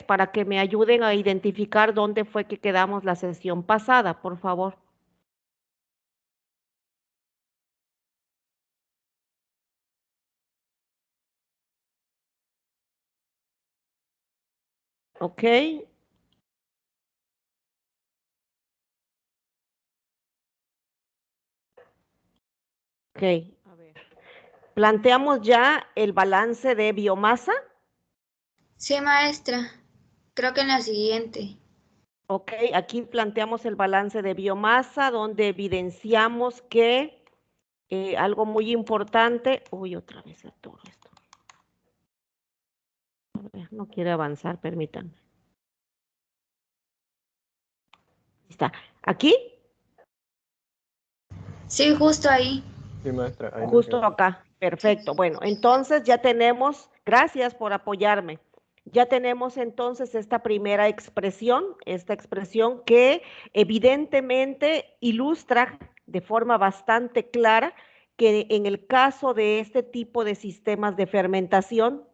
para que me ayuden a identificar dónde fue que quedamos la sesión pasada, por favor. ¿Ok? Ok, a ver. Planteamos ya el balance de biomasa. Sí, maestra. Creo que en la siguiente. Ok, aquí planteamos el balance de biomasa, donde evidenciamos que algo muy importante. Uy, otra vez el toro esto. A ver, no quiere avanzar, permítanme. Está. ¿Aquí? Sí, justo ahí. Sí, maestra, ahí nos Justo quedamos. acá. Perfecto. Bueno, entonces ya tenemos, gracias por apoyarme. Ya tenemos entonces esta expresión que evidentemente ilustra de forma bastante clara que en el caso de este tipo de sistemas de fermentación,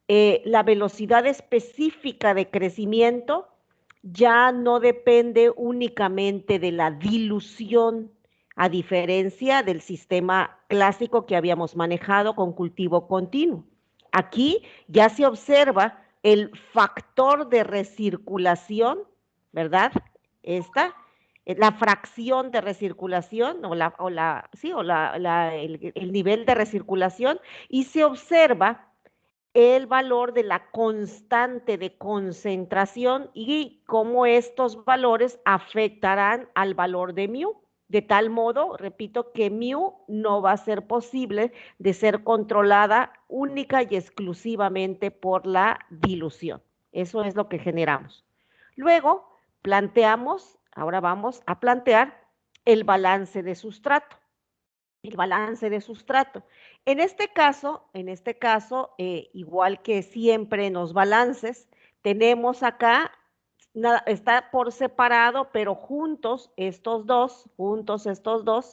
la velocidad específica de crecimiento ya no depende únicamente de la dilución, a diferencia del sistema clásico que habíamos manejado con cultivo continuo. Aquí ya se observa el factor de recirculación, ¿verdad? Esta, la fracción de recirculación el nivel de recirculación, y se observa el valor de la constante de concentración y cómo estos valores afectarán al valor de mu. De tal modo, repito, que mu no va a ser posible de ser controlada única y exclusivamente por la dilución. Eso es lo que generamos. Luego, ahora vamos a plantear el balance de sustrato. El balance de sustrato. En este caso, igual que siempre en los balances, tenemos acá, está por separado, pero juntos estos dos,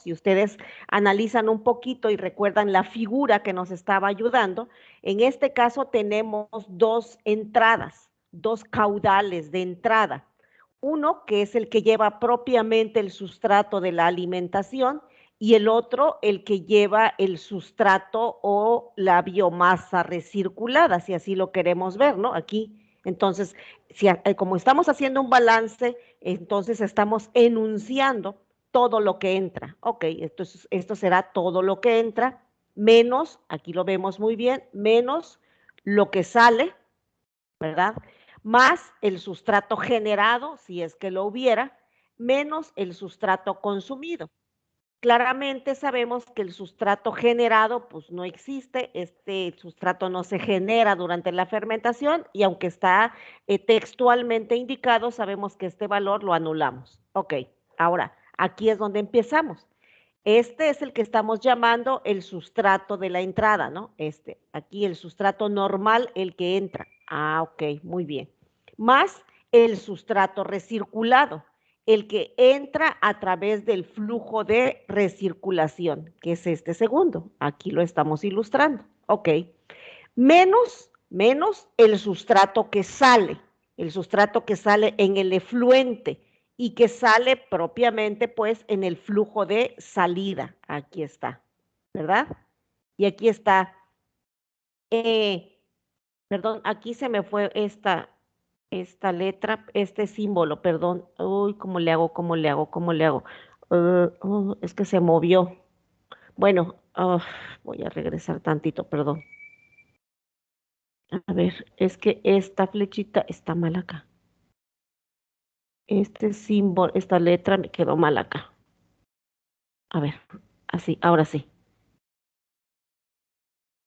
si ustedes analizan un poquito y recuerdan la figura que nos estaba ayudando, en este caso tenemos dos entradas, dos caudales de entrada. Uno que es el que lleva propiamente el sustrato de la alimentación, y el otro el que lleva el sustrato o la biomasa recirculada, si así lo queremos ver, ¿no? Aquí, entonces, como estamos haciendo un balance, entonces estamos enunciando todo lo que entra. Ok, esto será todo lo que entra, menos, aquí lo vemos muy bien, menos lo que sale, ¿verdad? Más el sustrato generado, si es que lo hubiera, menos el sustrato consumido. Claramente sabemos que el sustrato generado pues no existe, este sustrato no se genera durante la fermentación, y aunque está textualmente indicado, sabemos que este valor lo anulamos. Ok, ahora aquí es donde empezamos. Este es el que estamos llamando el sustrato de la entrada, ¿no? Aquí el sustrato normal, el que entra. Ah, ok, muy bien. Más el sustrato recirculado, el que entra a través del flujo de recirculación, que es este segundo. Aquí lo estamos ilustrando. Ok. Menos el sustrato que sale en el efluente y que sale propiamente pues en el flujo de salida. Aquí está, ¿verdad? Y aquí está, eh, perdón, aquí se me fue esta letra, este símbolo, perdón. Uy, ¿cómo le hago? ¿Cómo le hago? ¿Cómo le hago? Es que se movió. Bueno, voy a regresar tantito, perdón. A ver, es que esta flechita está mal acá. Este símbolo, esta letra me quedó mal acá. A ver, así, ahora sí.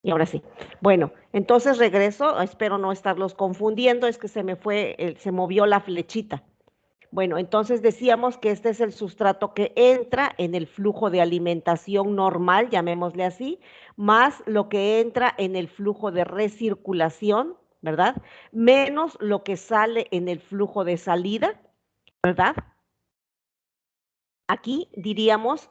Y ahora sí. Bueno, entonces regreso, espero no estarlos confundiendo, es que se me fue, se movió la flechita. Bueno, entonces decíamos que este es el sustrato que entra en el flujo de alimentación normal, llamémosle así, más lo que entra en el flujo de recirculación, ¿verdad? Menos lo que sale en el flujo de salida, ¿verdad? Aquí diríamos,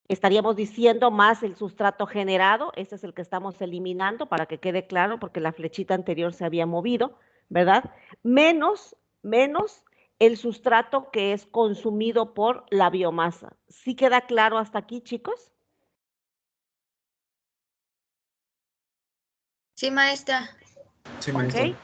estaríamos diciendo más el sustrato generado, este es el que estamos eliminando para que quede claro, porque la flechita anterior se había movido, ¿verdad? Menos el sustrato que es consumido por la biomasa. ¿Sí queda claro hasta aquí, chicos? Sí, maestra. Sí, maestra.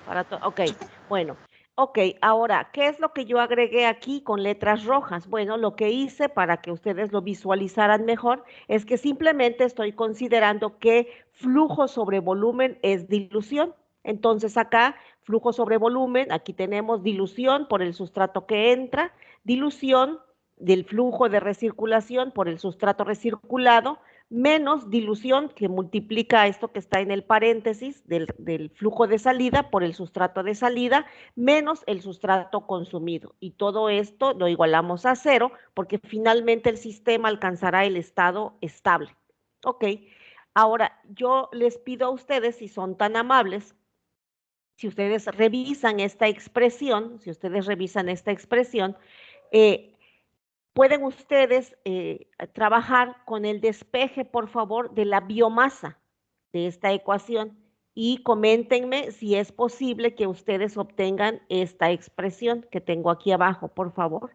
Ok, bueno. Ok, ahora, ¿qué es lo que yo agregué aquí con letras rojas? Bueno, lo que hice para que ustedes lo visualizaran mejor es que simplemente estoy considerando que flujo sobre volumen es dilución. Entonces acá, flujo sobre volumen, aquí tenemos dilución por el sustrato que entra, dilución del flujo de recirculación por el sustrato recirculado, menos dilución que multiplica esto que está en el paréntesis del flujo de salida por el sustrato de salida, menos el sustrato consumido. Y todo esto lo igualamos a cero porque finalmente el sistema alcanzará el estado estable. Ok, ahora yo les pido a ustedes, si son tan amables, si ustedes revisan esta expresión, eh, pueden ustedes trabajar con el despeje, por favor, de la biomasa de esta ecuación y coméntenme si es posible que ustedes obtengan esta expresión que tengo aquí abajo, por favor.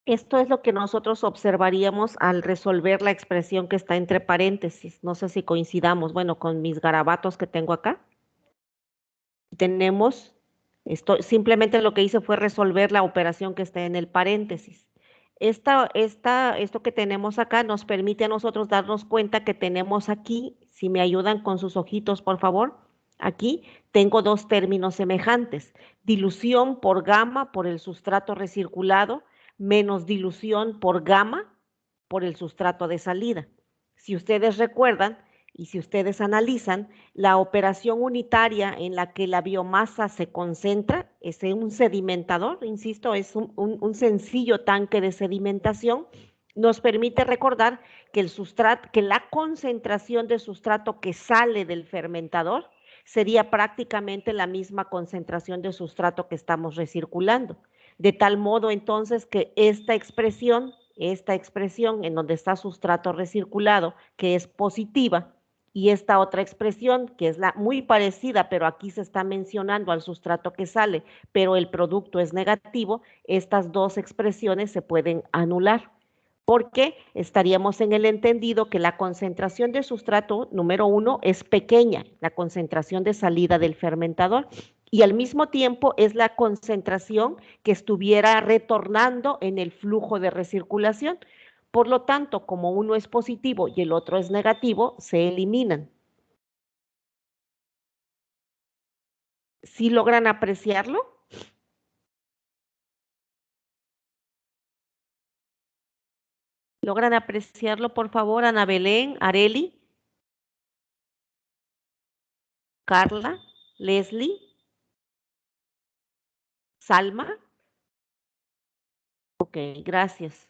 Esto es lo que nosotros observaríamos al resolver la expresión que está entre paréntesis. No sé si coincidamos, bueno, con mis garabatos que tengo acá. Tenemos, simplemente lo que hice fue resolver la operación que está en el paréntesis. Esto que tenemos acá nos permite a nosotros darnos cuenta que tenemos aquí, si me ayudan con sus ojitos, por favor, aquí tengo dos términos semejantes, dilución por gamma por el sustrato recirculado, menos dilución por gamma por el sustrato de salida. Si ustedes recuerdan y si ustedes analizan, la operación unitaria en la que la biomasa se concentra es en un sedimentador, insisto, es un sencillo tanque de sedimentación, nos permite recordar que que la concentración de sustrato que sale del fermentador sería prácticamente la misma concentración de sustrato que estamos recirculando. De tal modo entonces que esta expresión en donde está sustrato recirculado, que es positiva, y esta otra expresión, que es la muy parecida, pero aquí se está mencionando al sustrato que sale, pero el producto es negativo, estas dos expresiones se pueden anular, porque estaríamos en el entendido que la concentración de sustrato número 1 es pequeña, la concentración de salida del fermentador, y al mismo tiempo es la concentración que estuviera retornando en el flujo de recirculación. Por lo tanto, como uno es positivo y el otro es negativo, se eliminan. ¿Sí logran apreciarlo? ¿Logran apreciarlo, por favor, Ana Belén, Areli, Carla, Leslie, Salma? Ok, gracias.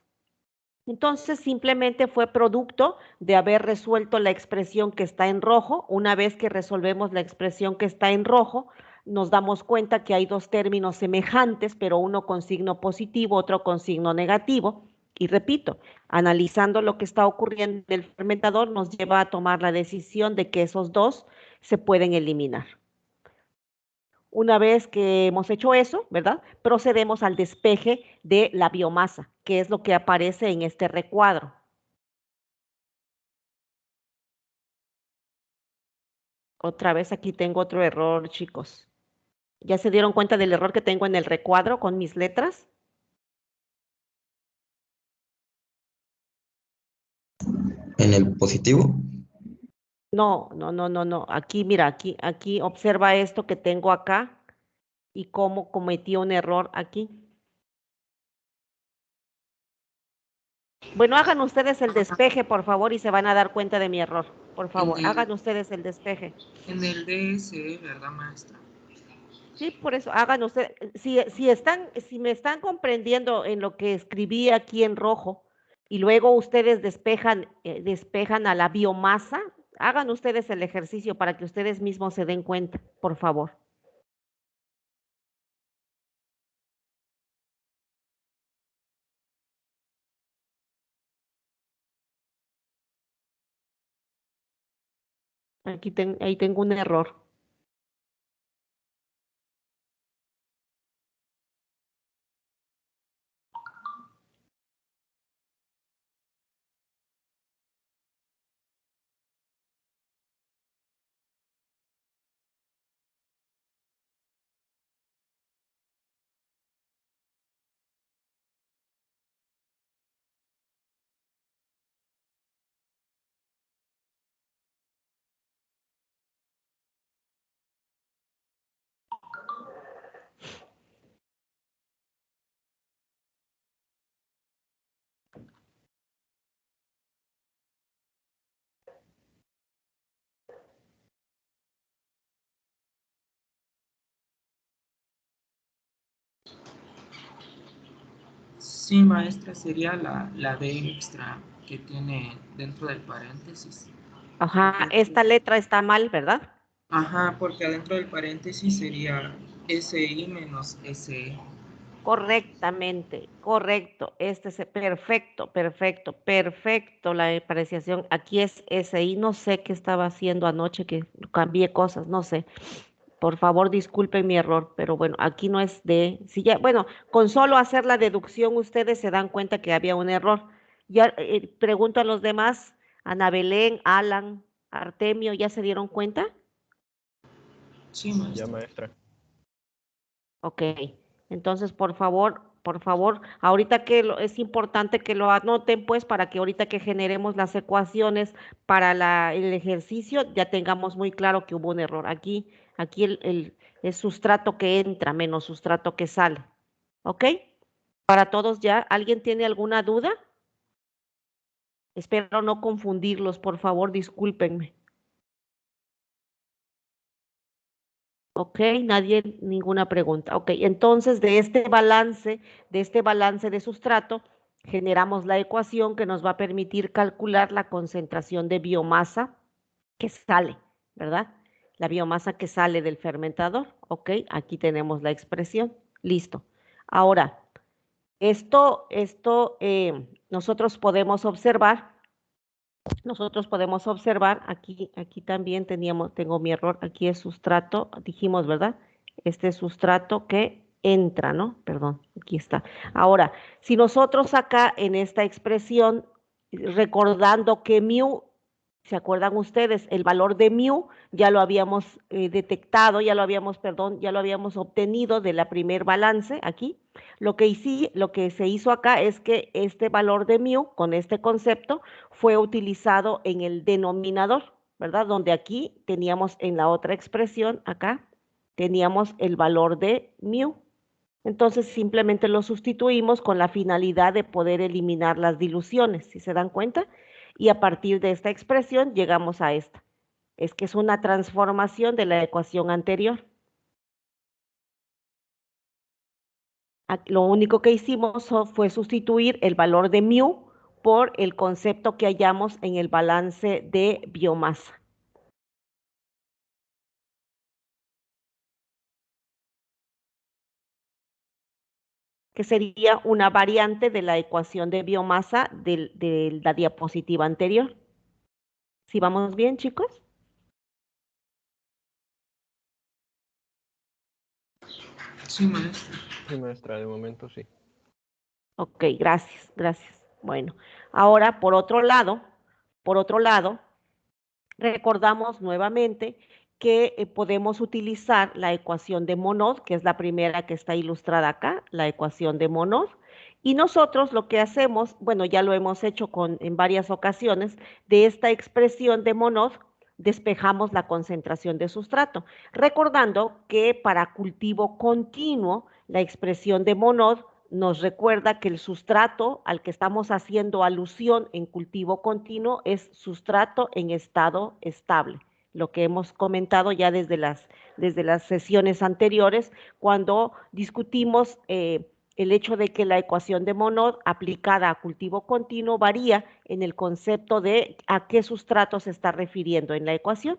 Entonces, simplemente fue producto de haber resuelto la expresión que está en rojo. Una vez que resolvemos la expresión que está en rojo, nos damos cuenta que hay dos términos semejantes, pero uno con signo positivo, otro con signo negativo. Y repito, analizando lo que está ocurriendo en el fermentador nos lleva a tomar la decisión de que esos dos se pueden eliminar. Una vez que hemos hecho eso, ¿verdad? Procedemos al despeje de la biomasa, que es lo que aparece en este recuadro. Otra vez aquí tengo otro error, chicos. ¿Ya se dieron cuenta del error que tengo en el recuadro con mis letras? En el positivo. No, no, no, no, no. Aquí, mira, aquí observa esto que tengo acá y cómo cometí un error aquí. Bueno, hagan ustedes el despeje, por favor, y se van a dar cuenta de mi error. Por favor, hagan ustedes el despeje. En el DSE, ¿verdad, maestra? Sí, por eso, hagan ustedes, si me están comprendiendo en lo que escribí aquí en rojo, y luego ustedes despejan a la biomasa, hagan ustedes el ejercicio para que ustedes mismos se den cuenta, por favor. Ahí tengo un error. Sí, maestra, sería la D extra que tiene dentro del paréntesis. Ajá, esta letra está mal, ¿verdad? Ajá, porque adentro del paréntesis sería SI menos SE. Correctamente, correcto. Perfecto, perfecto, perfecto la apreciación. Aquí es SI, no sé qué estaba haciendo anoche, que cambié cosas, no sé. Por favor, disculpen mi error, pero bueno, aquí no es de, si ya, bueno, con solo hacer la deducción ustedes se dan cuenta que había un error. Ya pregunto a los demás, Ana Belén, Alan, Artemio, ¿ya se dieron cuenta? Sí, Ya, maestra. maestra. Ok, entonces por favor, ahorita es importante que lo anoten, pues, para que ahorita que generemos las ecuaciones para el ejercicio, ya tengamos muy claro que hubo un error. Aquí es sustrato que entra menos sustrato que sale. ¿Ok? Para todos ya, ¿alguien tiene alguna duda? Espero no confundirlos, por favor, discúlpenme. Ok, nadie, ninguna pregunta. Ok, entonces de este balance de sustrato, generamos la ecuación que nos va a permitir calcular la concentración de biomasa que sale, ¿verdad? La biomasa que sale del fermentador. Ok, aquí tenemos la expresión. Listo. Ahora, nosotros podemos observar, aquí también tengo mi error, aquí es sustrato, dijimos, ¿verdad? Este es sustrato que entra, ¿no? Perdón, aquí está. Ahora, si nosotros acá en esta expresión, recordando que mu, ¿se acuerdan ustedes? El valor de mu ya lo habíamos detectado, ya lo habíamos obtenido de la primer balance aquí. Lo que se hizo acá es que este valor de mu, con este concepto, fue utilizado en el denominador, ¿verdad? Donde aquí teníamos en la otra expresión, acá, teníamos el valor de mu. Entonces simplemente lo sustituimos con la finalidad de poder eliminar las diluciones, si se dan cuenta, y a partir de esta expresión llegamos a esta. Es que es una transformación de la ecuación anterior. Lo único que hicimos fue sustituir el valor de mu por el concepto que hallamos en el balance de biomasa. que sería una variante de la ecuación de biomasa de la diapositiva anterior. ¿Sí vamos bien, chicos? Sí, maestra. Sí, maestra, de momento sí. Ok, gracias, gracias. Bueno, ahora por otro lado, recordamos nuevamente que podemos utilizar la ecuación de Monod, que es la primera que está ilustrada acá, la ecuación de Monod. Y nosotros lo que hacemos, bueno, ya lo hemos hecho en varias ocasiones, de esta expresión de Monod despejamos la concentración de sustrato. Recordando que para cultivo continuo, la expresión de Monod nos recuerda que el sustrato al que estamos haciendo alusión en cultivo continuo es sustrato en estado estable, lo que hemos comentado ya desde las sesiones anteriores, cuando discutimos el hecho de que la ecuación de Monod aplicada a cultivo continuo varía en el concepto de a qué sustrato se está refiriendo en la ecuación.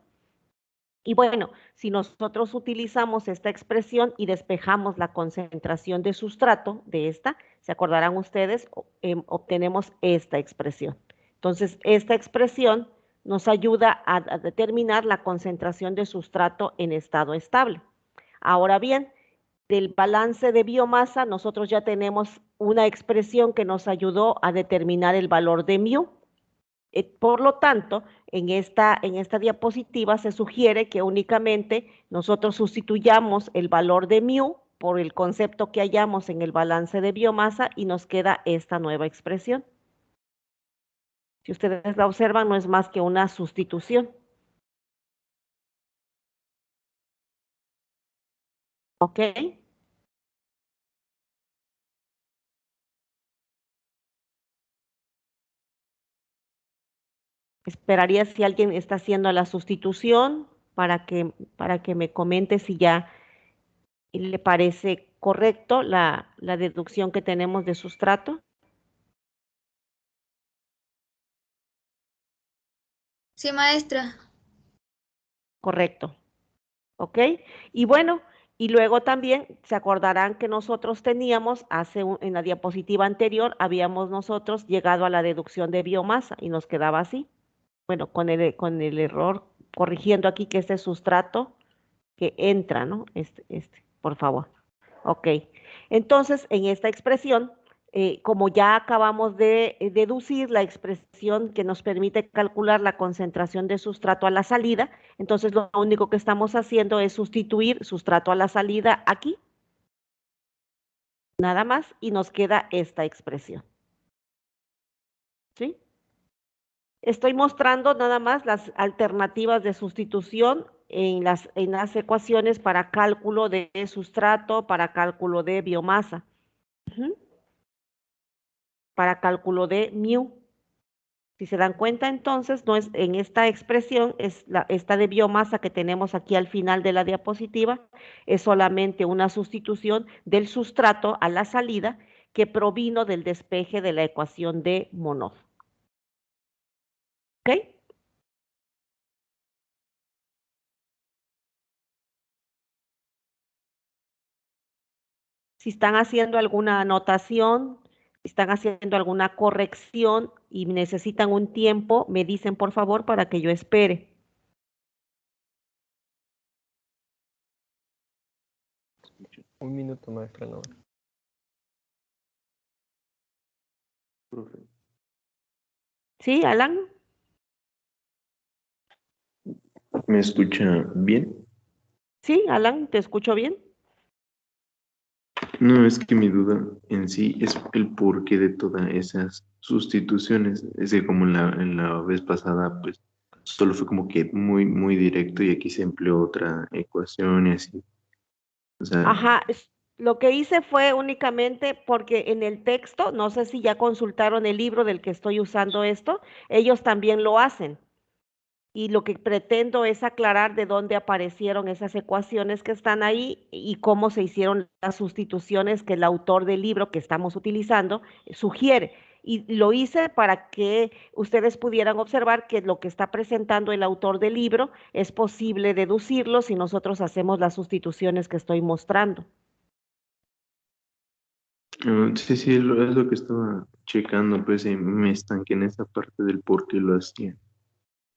Y bueno, si nosotros utilizamos esta expresión y despejamos la concentración de sustrato de esta, se acordarán ustedes, obtenemos esta expresión. Entonces, esta expresión nos ayuda a determinar la concentración de sustrato en estado estable. Ahora bien, del balance de biomasa, nosotros ya tenemos una expresión que nos ayudó a determinar el valor de mu. Por lo tanto, en esta diapositiva se sugiere que únicamente nosotros sustituyamos el valor de mu por el concepto que hallamos en el balance de biomasa y nos queda esta nueva expresión. Si ustedes la observan, no es más que una sustitución. ¿Ok? Esperaría si alguien está haciendo la sustitución para que me comente si ya le parece correcto la deducción que tenemos de sustrato. Sí, maestra. Correcto. ¿Ok? Y bueno, y luego también se acordarán que nosotros teníamos, en la diapositiva anterior, habíamos nosotros llegado a la deducción de biomasa y nos quedaba así. Bueno, con el error, corrigiendo aquí que este es sustrato que entra, ¿no? Por favor. Ok. Entonces, en esta expresión, como ya acabamos de deducir la expresión que nos permite calcular la concentración de sustrato a la salida, entonces lo único que estamos haciendo es sustituir sustrato a la salida aquí, nada más, y nos queda esta expresión. ¿Sí? Estoy mostrando nada más las alternativas de sustitución en las ecuaciones para cálculo de sustrato, para cálculo de biomasa. Para cálculo de mu. Si se dan cuenta, entonces, no es en esta expresión, esta de biomasa que tenemos aquí al final de la diapositiva, es solamente una sustitución del sustrato a la salida que provino del despeje de la ecuación de Monod. ¿Ok? Si están haciendo alguna anotación, si están haciendo alguna corrección y necesitan un tiempo, me dicen por favor para que yo espere. Un minuto, maestra, no. Profe. ¿Sí, Alan? ¿Me escucha bien? Sí, Alan, ¿te escucho bien? No, es que mi duda en sí es el porqué de todas esas sustituciones. Es que como en la vez pasada, pues solo fue como que muy, muy directo y aquí se empleó otra ecuación y así. O sea, Ajá, lo que hice fue únicamente porque en el texto, no sé si ya consultaron el libro del que estoy usando esto, ellos también lo hacen. Y lo que pretendo es aclarar de dónde aparecieron esas ecuaciones que están ahí y cómo se hicieron las sustituciones que el autor del libro que estamos utilizando sugiere. Y lo hice para que ustedes pudieran observar que lo que está presentando el autor del libro es posible deducirlo si nosotros hacemos las sustituciones que estoy mostrando. Sí, sí, es lo que estaba checando, pues y me estanqué en esa parte del por qué lo hacía.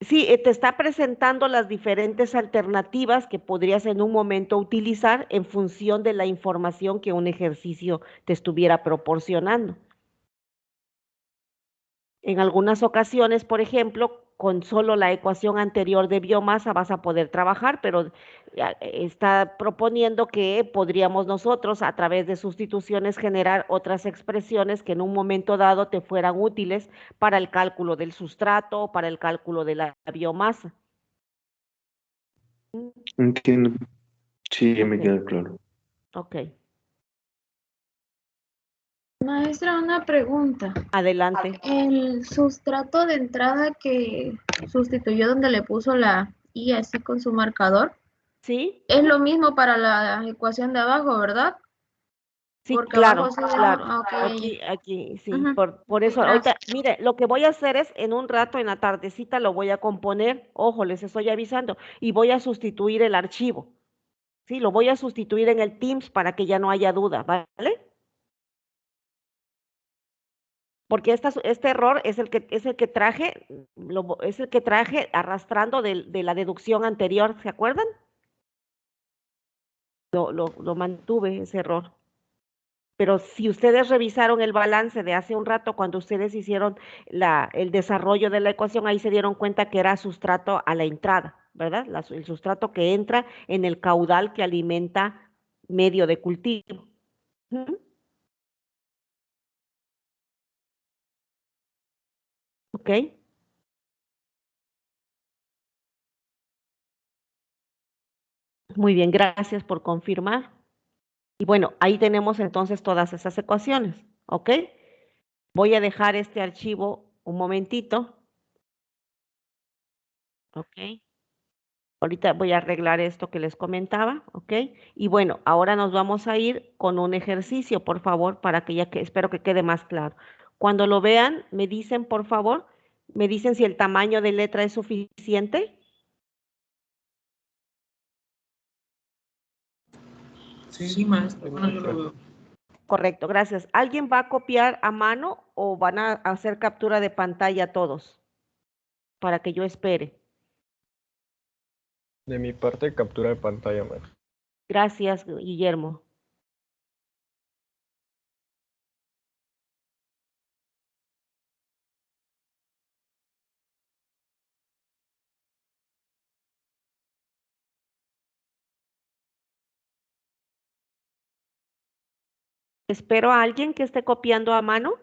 Sí, te está presentando las diferentes alternativas que podrías en un momento utilizar en función de la información que un ejercicio te estuviera proporcionando. En algunas ocasiones, por ejemplo, con solo la ecuación anterior de biomasa vas a poder trabajar, pero está proponiendo que podríamos nosotros a través de sustituciones generar otras expresiones que en un momento dado te fueran útiles para el cálculo del sustrato o para el cálculo de la biomasa. Entiendo. Sí, ya me Ok, queda claro. ok. Maestra, una pregunta. Adelante. El sustrato de entrada que sustituyó donde le puso la I así con su marcador, ¿Sí? es lo mismo para la ecuación de abajo, ¿verdad? Sí, Porque abajo claro, sí. claro. Ok, Aquí, sí. ujú, Por ok, eso, ahorita, gracias. mire, lo que voy a hacer es en un rato, en la tardecita, lo voy a componer. Ojo, les estoy avisando. Y voy a sustituir el archivo. Sí, lo voy a sustituir en el Teams para que ya no haya duda, ¿vale? Porque este error es el que traje, es el que traje arrastrando de la deducción anterior, ¿se acuerdan? Lo mantuve ese error. Pero si ustedes revisaron el balance de hace un rato, cuando ustedes hicieron el desarrollo de la ecuación, ahí se dieron cuenta que era sustrato a la entrada, ¿verdad? El sustrato que entra en el caudal que alimenta medio de cultivo. Ujú. ¿Ok? Muy bien, gracias por confirmar. Y bueno, ahí tenemos entonces todas esas ecuaciones, ¿ok? Voy a dejar este archivo un momentito, ¿ok? Ahorita voy a arreglar esto que les comentaba, ¿ok? Y bueno, ahora nos vamos a ir con un ejercicio, por favor, para que ya que espero que quede más claro. Cuando lo vean, me dicen, por favor, me dicen si el tamaño de letra es suficiente. Sí, maestra. Sí, Bueno, yo maestra. lo veo. Correcto, gracias. ¿Alguien va a copiar a mano o van a hacer captura de pantalla todos para que yo espere? De mi parte, captura de pantalla, maestra. Gracias, Guillermo. Espero a alguien que esté copiando a mano.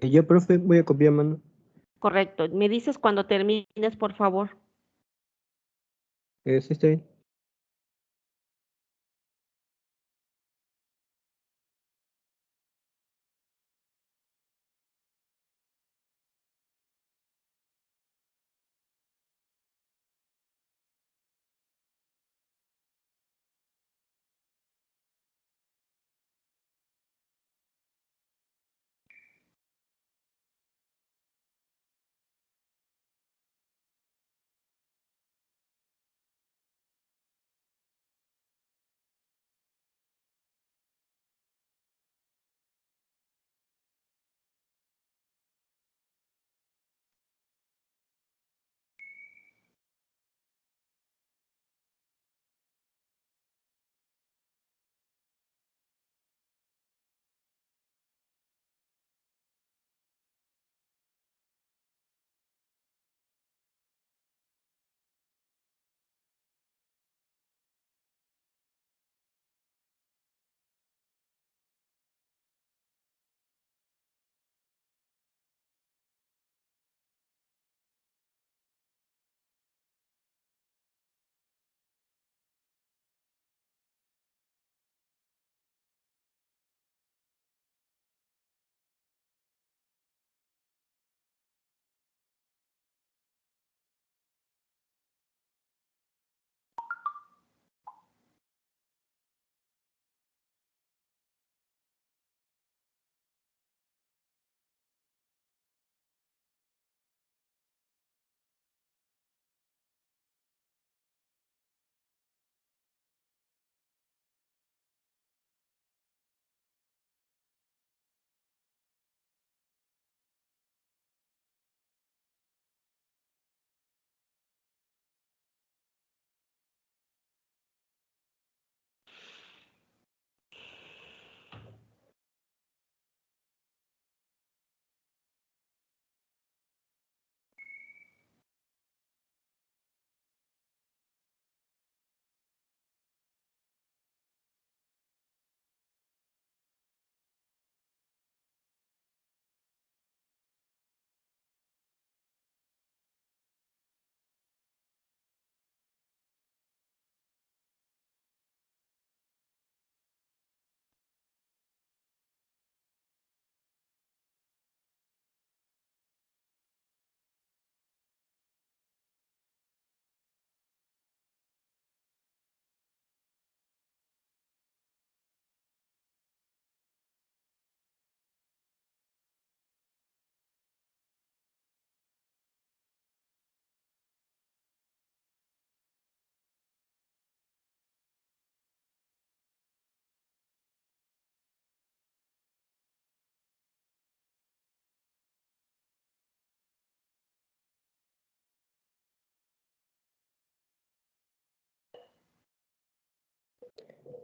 Yo, profe, voy a copiar mano. Correcto. Me dices cuando termines, por favor. Sí, está bien.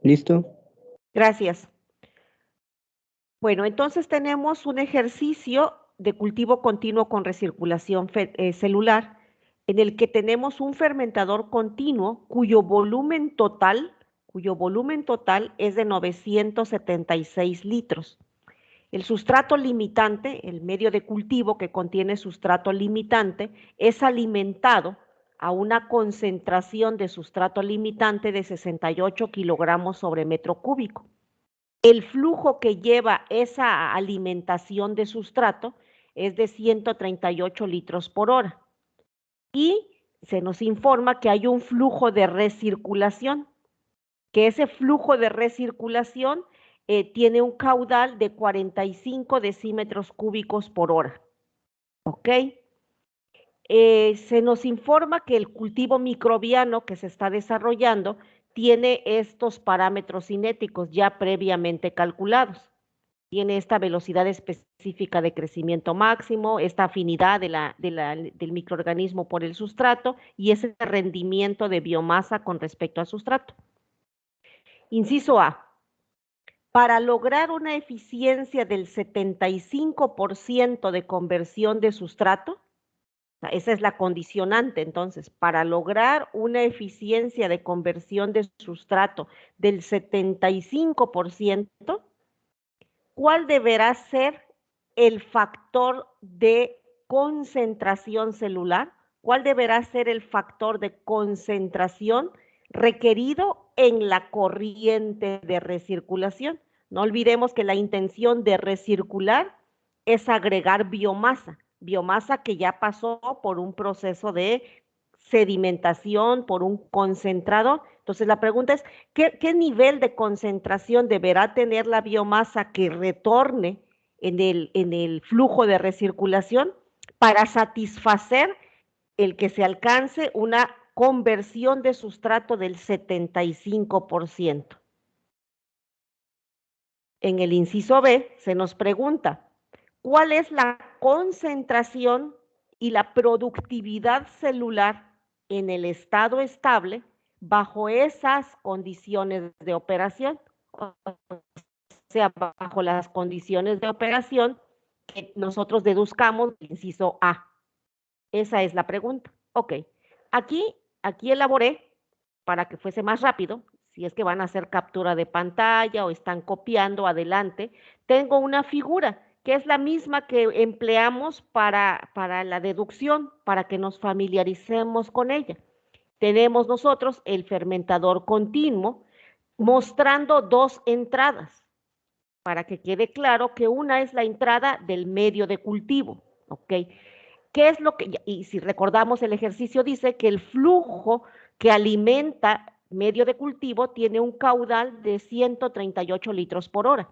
¿Listo? Gracias. Bueno, entonces tenemos un ejercicio de cultivo continuo con recirculación celular, en el que tenemos un fermentador continuo cuyo volumen total es de 976 litros. El sustrato limitante, el medio de cultivo que contiene sustrato limitante, es alimentado a una concentración de sustrato limitante de 68 kilogramos sobre metro cúbico. El flujo que lleva esa alimentación de sustrato es de 138 litros por hora. Y se nos informa que hay un flujo de recirculación, que ese flujo de recirculación tiene un caudal de 45 decímetros cúbicos por hora. ¿Ok? Se nos informa que el cultivo microbiano que se está desarrollando tiene estos parámetros cinéticos ya previamente calculados. Tiene esta velocidad específica de crecimiento máximo, esta afinidad del microorganismo por el sustrato y ese rendimiento de biomasa con respecto al sustrato. Inciso A. Para lograr una eficiencia del 75% de conversión de sustrato, esa es la condicionante, entonces, para lograr una eficiencia de conversión de sustrato del 75%, ¿cuál deberá ser el factor de concentración celular? ¿Cuál deberá ser el factor de concentración requerido en la corriente de recirculación? No olvidemos que la intención de recircular es agregar biomasa, biomasa que ya pasó por un proceso de sedimentación, por un concentrador. Entonces la pregunta es, ¿qué nivel de concentración deberá tener la biomasa que retorne en el flujo de recirculación para satisfacer el que se alcance una conversión de sustrato del 75%? En el inciso B se nos pregunta, ¿cuál es la concentración y la productividad celular en el estado estable bajo esas condiciones de operación? O sea, bajo las condiciones de operación que nosotros deduzcamos el inciso A. Esa es la pregunta. Ok, aquí elaboré, para que fuese más rápido, si es que van a hacer captura de pantalla o están copiando adelante, tengo una figura que es la misma que empleamos para la deducción, para que nos familiaricemos con ella. Tenemos nosotros el fermentador continuo mostrando dos entradas, para que quede claro que una es la entrada del medio de cultivo, ¿ok? ¿Qué es lo que, y si recordamos el ejercicio dice que el flujo que alimenta medio de cultivo tiene un caudal de 138 litros por hora.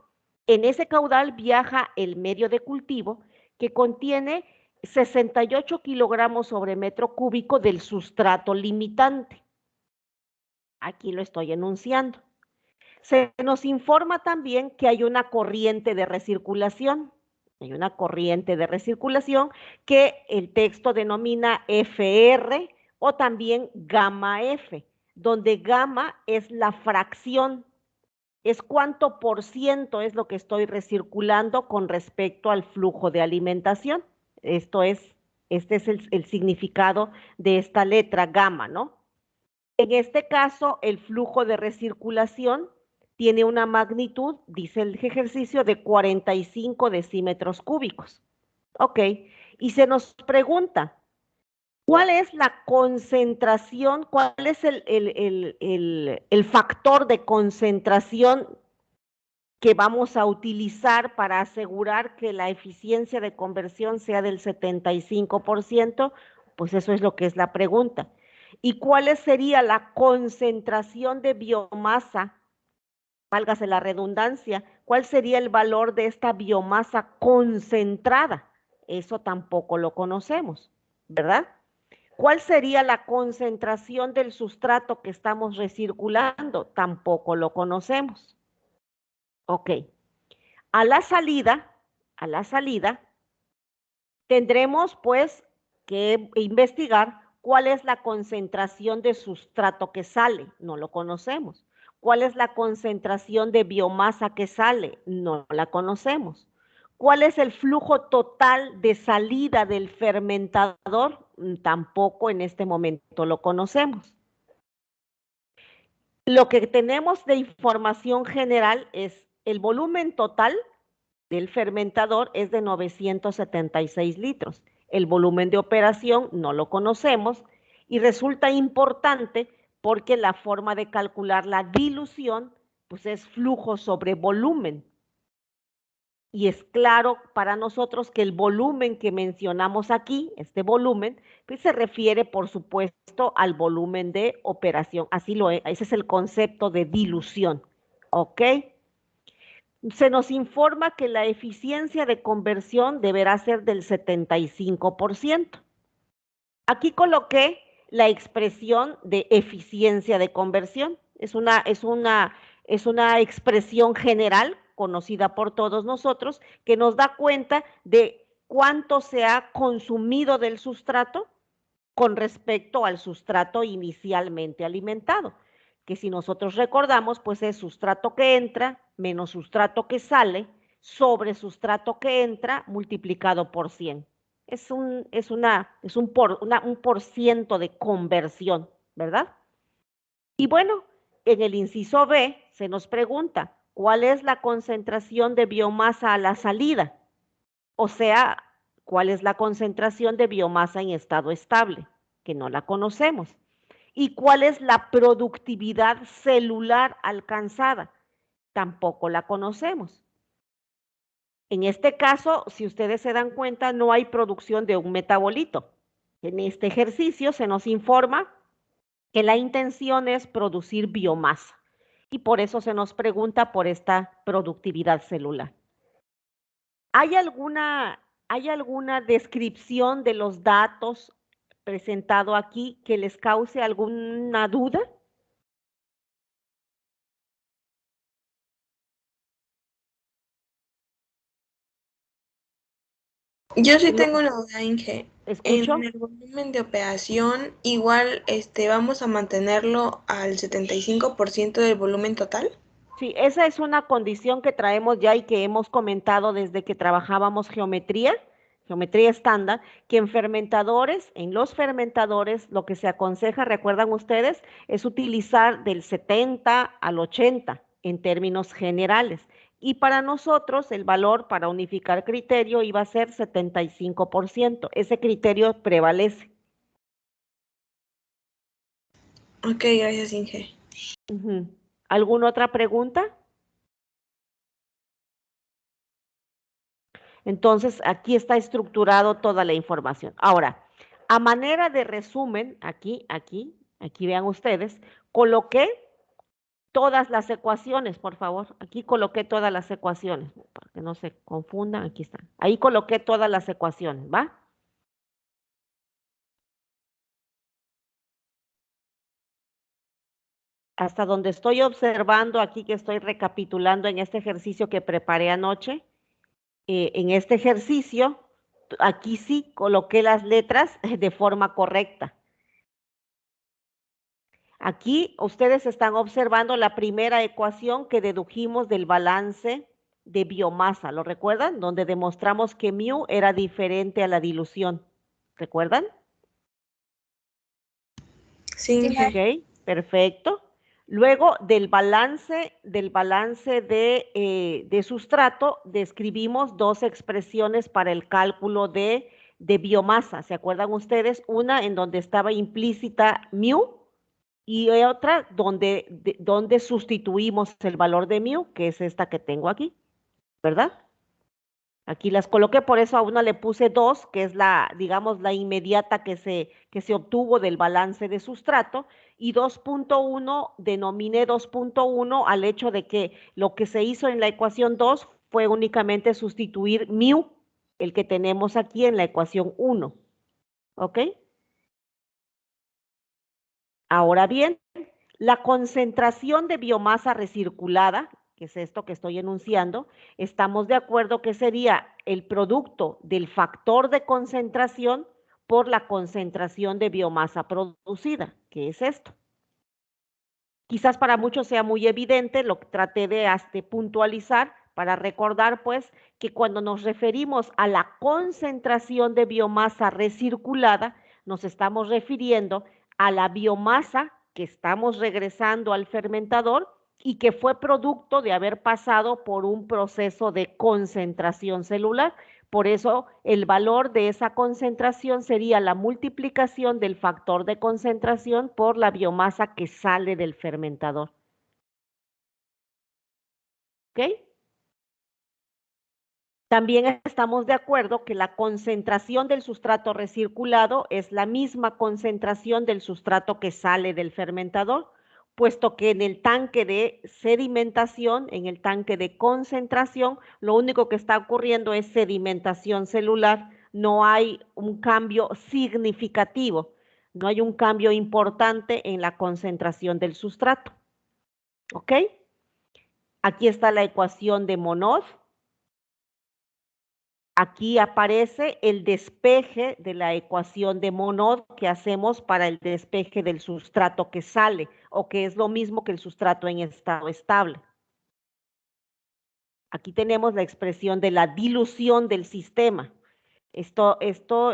En ese caudal viaja el medio de cultivo que contiene 68 kilogramos sobre metro cúbico del sustrato limitante. Aquí lo estoy enunciando. Se nos informa también que hay una corriente de recirculación. Hay una corriente de recirculación que el texto denomina FR o también gamma F, donde gamma es la fracción, es cuánto por ciento es lo que estoy recirculando con respecto al flujo de alimentación. Este es el significado de esta letra gamma, ¿no? En este caso, el flujo de recirculación tiene una magnitud, dice el ejercicio, de 45 decímetros cúbicos. Ok, y se nos pregunta, ¿cuál es la concentración, cuál es el factor de concentración que vamos a utilizar para asegurar que la eficiencia de conversión sea del 75%? Pues eso es lo que es la pregunta. ¿Y cuál sería la concentración de biomasa? Válgase la redundancia, ¿cuál sería el valor de esta biomasa concentrada? Eso tampoco lo conocemos, ¿verdad? ¿Cuál sería la concentración del sustrato que estamos recirculando? Tampoco lo conocemos. Ok. A la salida, tendremos pues que investigar cuál es la concentración de sustrato que sale, no lo conocemos. ¿Cuál es la concentración de biomasa que sale? No la conocemos. ¿Cuál es el flujo total de salida del fermentador? Tampoco en este momento lo conocemos. Lo que tenemos de información general es el volumen total del fermentador es de 976 litros. El volumen de operación no lo conocemos y resulta importante porque la forma de calcular la dilución pues es flujo sobre volumen. Y es claro para nosotros que el volumen que mencionamos aquí, este volumen, pues se refiere, por supuesto, al volumen de operación. Así lo es, ese es el concepto de dilución, ¿ok? Se nos informa que la eficiencia de conversión deberá ser del 75%. Aquí coloqué la expresión de eficiencia de conversión. Es una expresión general conocida por todos nosotros que nos da cuenta de cuánto se ha consumido del sustrato con respecto al sustrato inicialmente alimentado, que si nosotros recordamos, pues es sustrato que entra menos sustrato que sale sobre sustrato que entra multiplicado por 100. Es un por ciento de conversión, ¿verdad? Y bueno, en el inciso B se nos pregunta, ¿cuál es la concentración de biomasa a la salida? O sea, ¿cuál es la concentración de biomasa en estado estable? Que no la conocemos. ¿Y cuál es la productividad celular alcanzada? Tampoco la conocemos. En este caso, si ustedes se dan cuenta, no hay producción de un metabolito. En este ejercicio se nos informa que la intención es producir biomasa y por eso se nos pregunta por esta productividad celular. ¿Hay alguna descripción de los datos presentado aquí que les cause alguna duda? Yo sí tengo una duda, Inge. ¿Escucho? En el volumen de operación, igual vamos a mantenerlo al 75% del volumen total. Sí, esa es una condición que traemos ya y que hemos comentado desde que trabajábamos geometría estándar, que en los fermentadores, lo que se aconseja, recuerdan ustedes, es utilizar del 70 al 80 en términos generales. Y para nosotros el valor para unificar criterio iba a ser 75%. Ese criterio prevalece. Ok, gracias, Inge. ¿Alguna otra pregunta? Entonces, aquí está estructurado toda la información. Ahora, a manera de resumen, aquí vean ustedes, coloqué todas las ecuaciones, por favor. Aquí coloqué todas las ecuaciones, para que no se confundan, aquí están. Ahí coloqué todas las ecuaciones, ¿va? Hasta donde estoy observando aquí que estoy recapitulando en este ejercicio que preparé anoche, en este ejercicio, aquí sí coloqué las letras de forma correcta. Aquí ustedes están observando la primera ecuación que dedujimos del balance de biomasa, ¿lo recuerdan? Donde demostramos que mu era diferente a la dilución, ¿recuerdan? Sí. Ok, perfecto. Luego del balance de sustrato, describimos dos expresiones para el cálculo de biomasa. ¿Se acuerdan ustedes? Una en donde estaba implícita mu y otra donde sustituimos el valor de mu, que es esta que tengo aquí, ¿verdad? Aquí las coloqué, por eso a una le puse 2, que es digamos, la inmediata que se obtuvo del balance de sustrato, y 2.1, denominé 2.1 al hecho de que lo que se hizo en la ecuación 2 fue únicamente sustituir mu, el que tenemos aquí en la ecuación 1, ¿ok? Ahora bien, la concentración de biomasa recirculada, que es esto que estoy enunciando, estamos de acuerdo que sería el producto del factor de concentración por la concentración de biomasa producida, que es esto. Quizás para muchos sea muy evidente, lo que traté de puntualizar para recordar pues que cuando nos referimos a la concentración de biomasa recirculada, nos estamos refiriendo a la biomasa que estamos regresando al fermentador y que fue producto de haber pasado por un proceso de concentración celular. Por eso el valor de esa concentración sería la multiplicación del factor de concentración por la biomasa que sale del fermentador. ¿Ok? También estamos de acuerdo que la concentración del sustrato recirculado es la misma concentración del sustrato que sale del fermentador, puesto que en el tanque de sedimentación, en el tanque de concentración, lo único que está ocurriendo es sedimentación celular, no hay un cambio significativo, no hay un cambio importante en la concentración del sustrato. ¿Ok? Aquí está la ecuación de Monod. Aquí aparece el despeje de la ecuación de Monod que hacemos para el despeje del sustrato que sale, o que es lo mismo que el sustrato en estado estable. Aquí tenemos la expresión de la dilución del sistema. Esto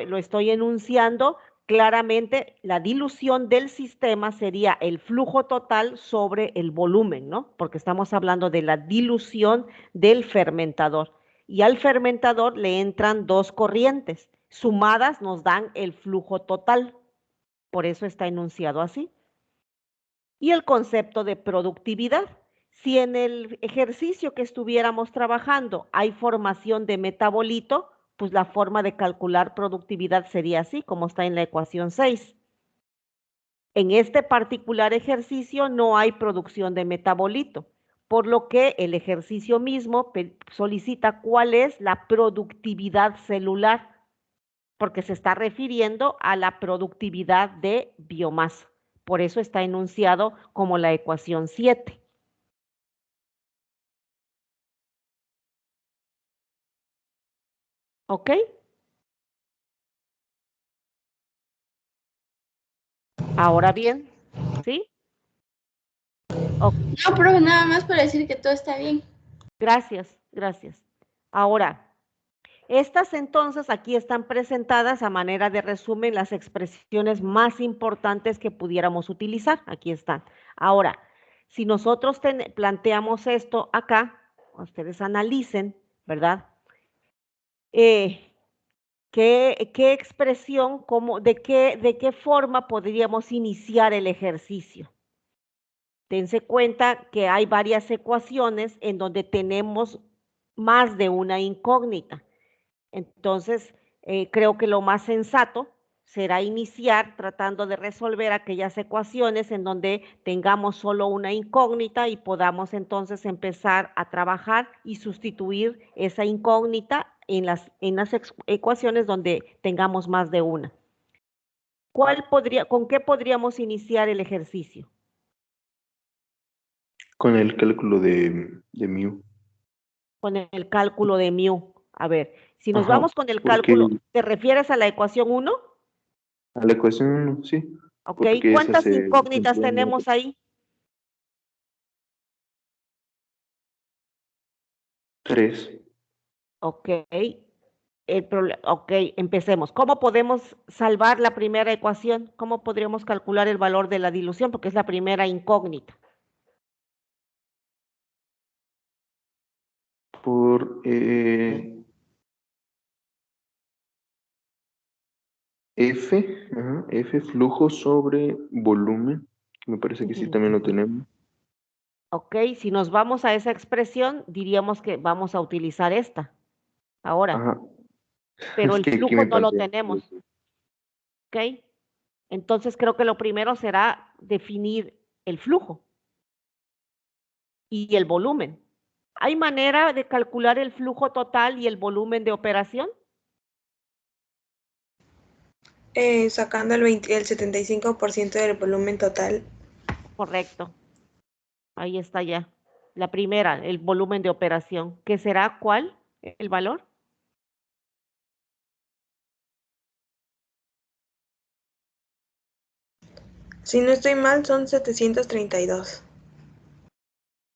lo estoy enunciando claramente. La dilución del sistema sería el flujo total sobre el volumen, ¿no? Porque estamos hablando de la dilución del fermentador. Y al fermentador le entran dos corrientes. Sumadas nos dan el flujo total. Por eso está enunciado así. Y el concepto de productividad. Si en el ejercicio que estuviéramos trabajando hay formación de metabolito, pues la forma de calcular productividad sería así, como está en la ecuación 6. En este particular ejercicio no hay producción de metabolito, por lo que el ejercicio mismo solicita cuál es la productividad celular, porque se está refiriendo a la productividad de biomasa. Por eso está enunciado como la ecuación 7. ¿Ok? Ahora bien, ¿sí? No, profe, nada más para decir que todo está bien. Gracias, gracias. Ahora, estas entonces aquí están presentadas a manera de resumen las expresiones más importantes que pudiéramos utilizar. Aquí están. Ahora, si nosotros planteamos esto acá, ustedes analicen, ¿verdad? ¿Qué expresión, de qué forma podríamos iniciar el ejercicio? Dense cuenta que hay varias ecuaciones en donde tenemos más de una incógnita. Entonces, creo que lo más sensato será iniciar tratando de resolver aquellas ecuaciones en donde tengamos solo una incógnita y podamos entonces empezar a trabajar y sustituir esa incógnita en las ecuaciones donde tengamos más de una. ¿Con qué podríamos iniciar el ejercicio? Con el cálculo de mu. Con el cálculo de mu. A ver, si nos Ajá, vamos con el porque cálculo, ¿te refieres a la ecuación 1? a la ecuación sí, Ok, porque esa ¿cuántas se incógnitas entiende. tenemos ahí? 3. Ok, ok, empecemos. ¿Cómo podemos salvar la primera ecuación? ¿Cómo podríamos calcular el valor de la dilución? Porque es la primera incógnita. Por F flujo sobre volumen, me parece que sí también lo tenemos. Ok, si nos vamos a esa expresión, diríamos que vamos a utilizar esta ahora, Ajá, pero es el que aquí flujo me no lo pasé. tenemos. Ok, entonces creo que lo primero será definir el flujo y el volumen. ¿Hay manera de calcular el flujo total y el volumen de operación? Sacando el 75% del volumen total. Correcto. Ahí está ya. La primera, el volumen de operación. ¿Qué será cuál? ¿El valor? Si no estoy mal, son 732.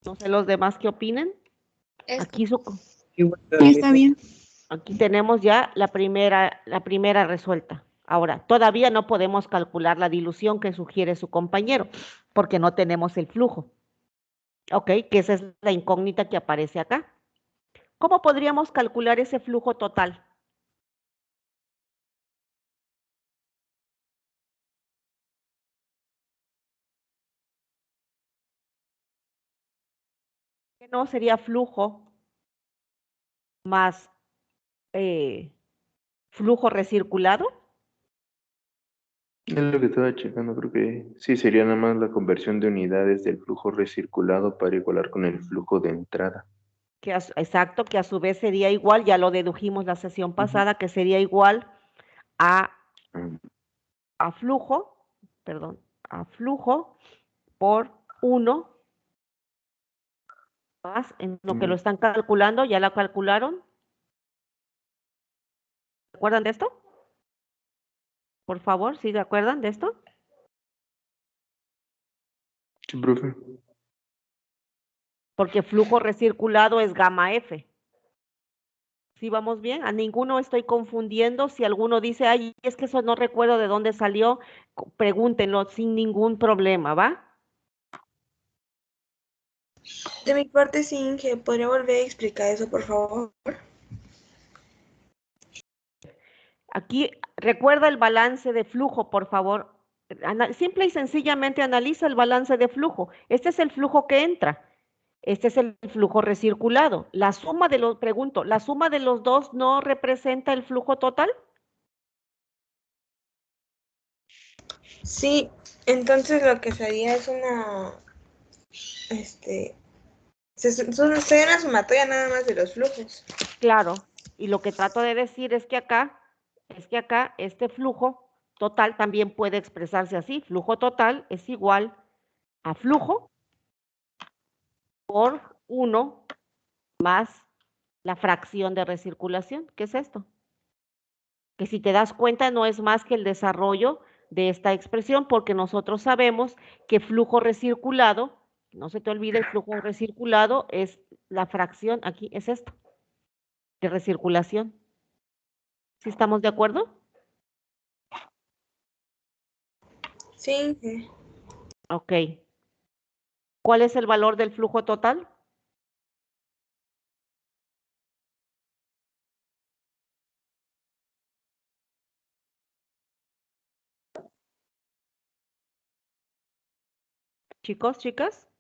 No sé los demás qué opinen. Aquí, Está bien. aquí tenemos ya la primera resuelta. Ahora, todavía no podemos calcular la dilución que sugiere su compañero, porque no tenemos el flujo. Ok, que esa es la incógnita que aparece acá. ¿Cómo podríamos calcular ese flujo total? ¿Qué no sería flujo más flujo recirculado? Es lo que estaba checando, creo que sí, sería nada más la conversión de unidades del flujo recirculado para igualar con el flujo de entrada. Exacto, que a su vez sería igual, ya lo dedujimos la sesión pasada, que sería igual a, Mm. a flujo, perdón, a flujo por 1 más en lo que lo están calculando, ¿ya la calcularon? ¿Se acuerdan de esto? Por favor, ¿sí se acuerdan de esto? Sí, profe. Porque flujo recirculado es gamma F. ¿Sí vamos bien? A ninguno estoy confundiendo. Si alguno dice, ay, es que eso no recuerdo de dónde salió, pregúntenlo sin ningún problema, ¿va? De mi parte, sí, Inge, ¿podría volver a explicar eso, por favor? Aquí recuerda el balance de flujo, por favor. Simple y sencillamente analiza el balance de flujo. Este es el flujo que entra. Este es el flujo recirculado. La suma de los, pregunto, ¿la suma de los dos no representa el flujo total? Sí, entonces lo que sería es sería una sumatoria nada más de los flujos. Claro. Y lo que trato de decir es que acá este flujo total también puede expresarse así. Flujo total es igual a flujo por 1 más la fracción de recirculación. ¿Qué es esto? Que si te das cuenta no es más que el desarrollo de esta expresión, porque nosotros sabemos que flujo recirculado, no se te olvide, el flujo recirculado es la fracción, aquí es esto, de recirculación. ¿Sí estamos de acuerdo? Sí, Inge. Ok. ¿Cuál es el valor del flujo total? Chicos, chicas.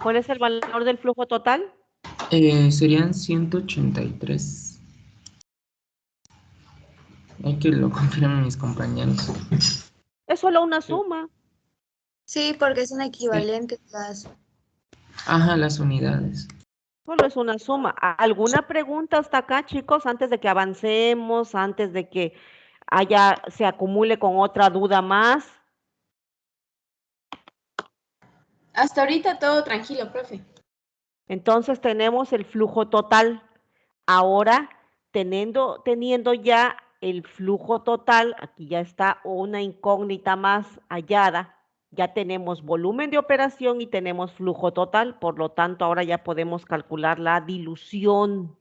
¿Cuál es el valor del flujo total? Serían 183. Hay que lo confirmen mis compañeros. Es solo una suma. Sí, porque es un equivalente. Ajá, las unidades. Solo es una suma. ¿Alguna pregunta hasta acá, chicos, antes de que avancemos, antes de que se acumule con otra duda más? Hasta ahorita todo tranquilo, profe. Entonces tenemos el flujo total. Ahora, teniendo ya el flujo total, aquí ya está una incógnita más hallada, ya tenemos volumen de operación y tenemos flujo total, por lo tanto, ahora ya podemos calcular la dilución.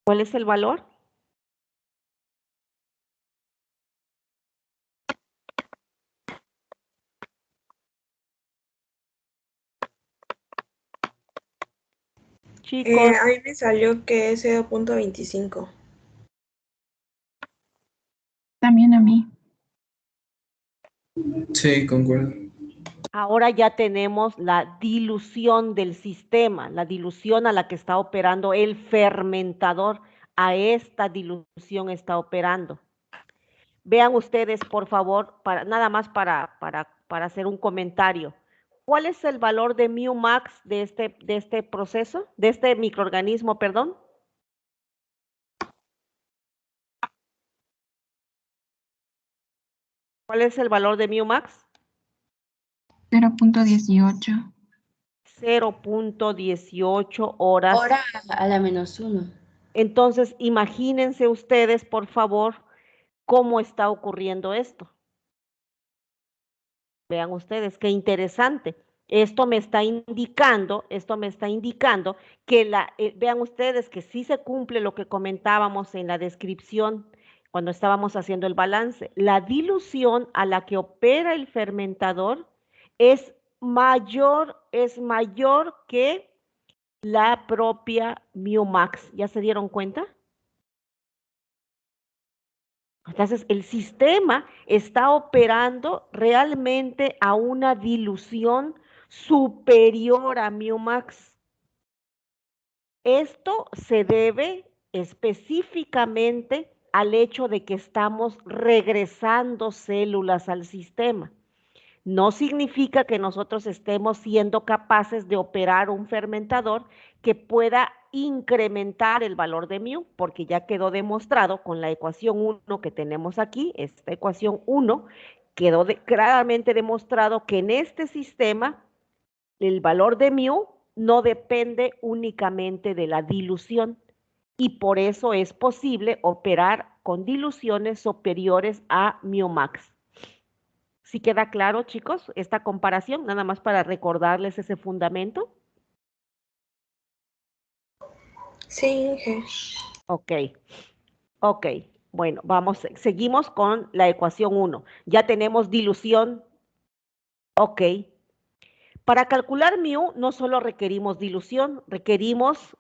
¿Cuál es el valor? Chicos, A mí me salió que es 0.25. También a mí. Sí, concuerdo. ahora ya tenemos la dilución del sistema, la dilución a la que está operando el fermentador. A esta dilución está operando. Vean ustedes, por favor, nada más para hacer un comentario. ¿Cuál es el valor de mu max de este proceso, de este microorganismo, perdón? ¿Cuál es el valor de mu max? 0.18. 0.18 horas. Hora a la -1. Entonces, imagínense ustedes, por favor, cómo está ocurriendo esto. Vean ustedes, qué interesante. Esto me está indicando que vean ustedes que sí se cumple lo que comentábamos en la descripción cuando estábamos haciendo el balance. La dilución a la que opera el fermentador es mayor que la propia mu max. ¿Ya se dieron cuenta? Entonces, el sistema está operando realmente a una dilución superior a mu max. Esto se debe específicamente al hecho de que estamos regresando células al sistema. No significa que nosotros estemos siendo capaces de operar un fermentador que pueda incrementar el valor de mu, porque ya quedó demostrado con la ecuación 1 que tenemos aquí, esta ecuación 1, quedó claramente demostrado que en este sistema el valor de mu no depende únicamente de la dilución y por eso es posible operar con diluciones superiores a mu max. ¿Sí queda claro, chicos, esta comparación? Nada más para recordarles ese fundamento. Sí, Inge. Ok. Bueno, seguimos con la ecuación 1. Ya tenemos dilución. Ok. Para calcular mu no solo requerimos dilución, requerimos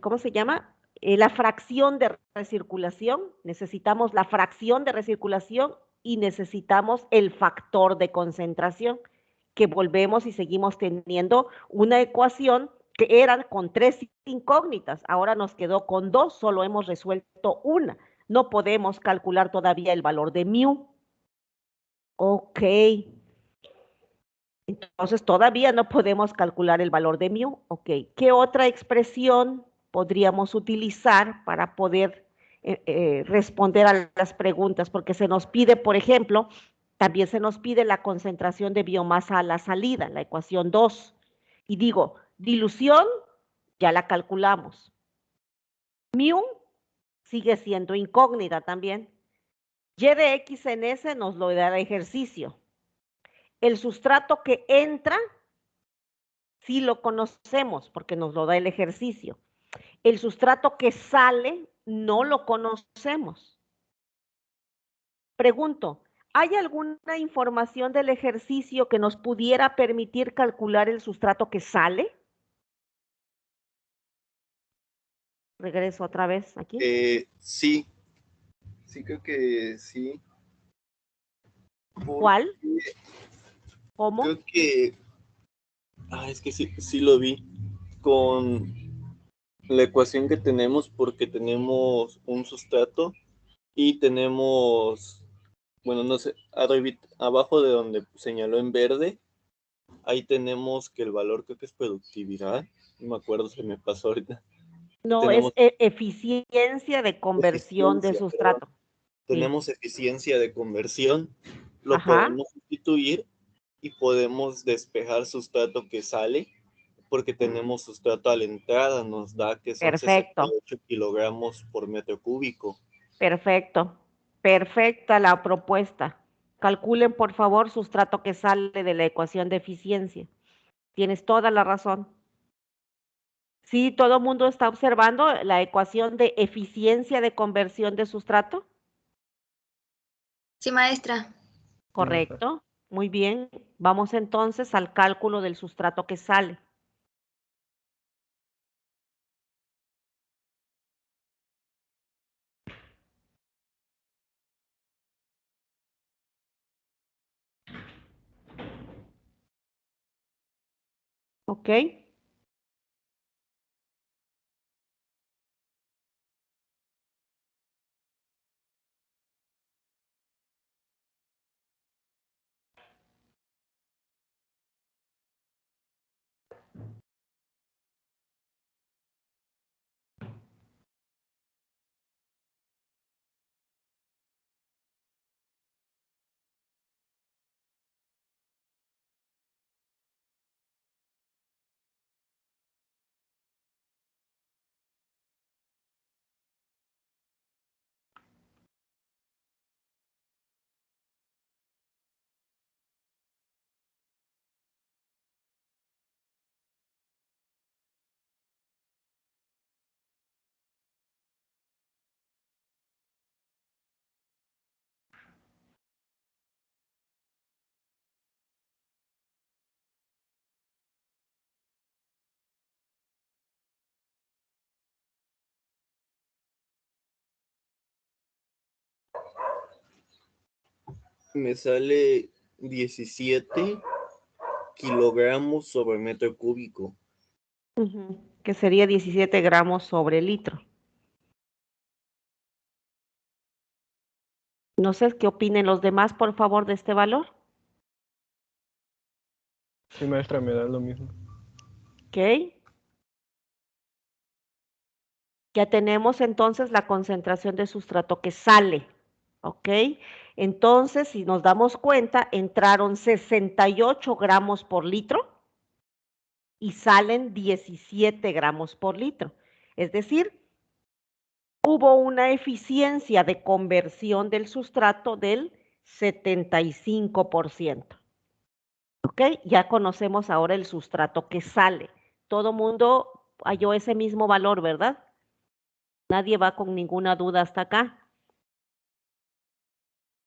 ¿cómo se llama? La fracción de recirculación. Necesitamos la fracción de recirculación y necesitamos el factor de concentración, que volvemos y seguimos teniendo una ecuación que eran con 3 incógnitas, ahora nos quedó con 2, solo hemos resuelto una. No podemos calcular todavía el valor de mu. Ok. Entonces todavía no podemos calcular el valor de mu. Ok. ¿Qué otra expresión podríamos utilizar para poder responder a las preguntas? Porque se nos pide, por ejemplo, también se nos pide la concentración de biomasa a la salida, la ecuación 2. Y digo, dilución, ya la calculamos. Mu sigue siendo incógnita también. Y de x en s nos lo da el ejercicio. El sustrato que entra, sí lo conocemos porque nos lo da el ejercicio. El sustrato que sale, no lo conocemos. Pregunto, ¿hay alguna información del ejercicio que nos pudiera permitir calcular el sustrato que sale? Regreso otra vez aquí. Sí, creo que sí. ¿Cuál? ¿Cómo? Creo que, es que sí lo vi con la ecuación que tenemos, porque tenemos un sustrato y tenemos, bueno, no sé, abajo de donde señaló en verde, ahí tenemos que el valor creo que es productividad, no me acuerdo, se me pasó ahorita. No, tenemos es eficiencia de conversión de sustrato. Tenemos eficiencia de conversión, lo Ajá. podemos sustituir y podemos despejar sustrato que sale, porque tenemos sustrato a la entrada, nos da que son Perfecto. 68 kilogramos por metro cúbico. Perfecto. Perfecta la propuesta. Calculen, por favor, sustrato que sale de la ecuación de eficiencia. Tienes toda la razón. Sí, todo el mundo está observando la ecuación de eficiencia de conversión de sustrato. Sí, maestra. Correcto. Muy bien. Vamos entonces al cálculo del sustrato que sale. ¿Ok? Me sale 17 kilogramos sobre metro cúbico. Que sería 17 gramos sobre litro. No sé qué opinen los demás, por favor, de este valor. Sí, maestra, me da lo mismo. ¿Ok? Ya tenemos entonces la concentración de sustrato que sale. ¿Ok? Entonces, si nos damos cuenta, entraron 68 gramos por litro y salen 17 gramos por litro. Es decir, hubo una eficiencia de conversión del sustrato del 75%. ¿Ok? Ya conocemos ahora el sustrato que sale. Todo mundo halló ese mismo valor, ¿verdad? Nadie va con ninguna duda hasta acá.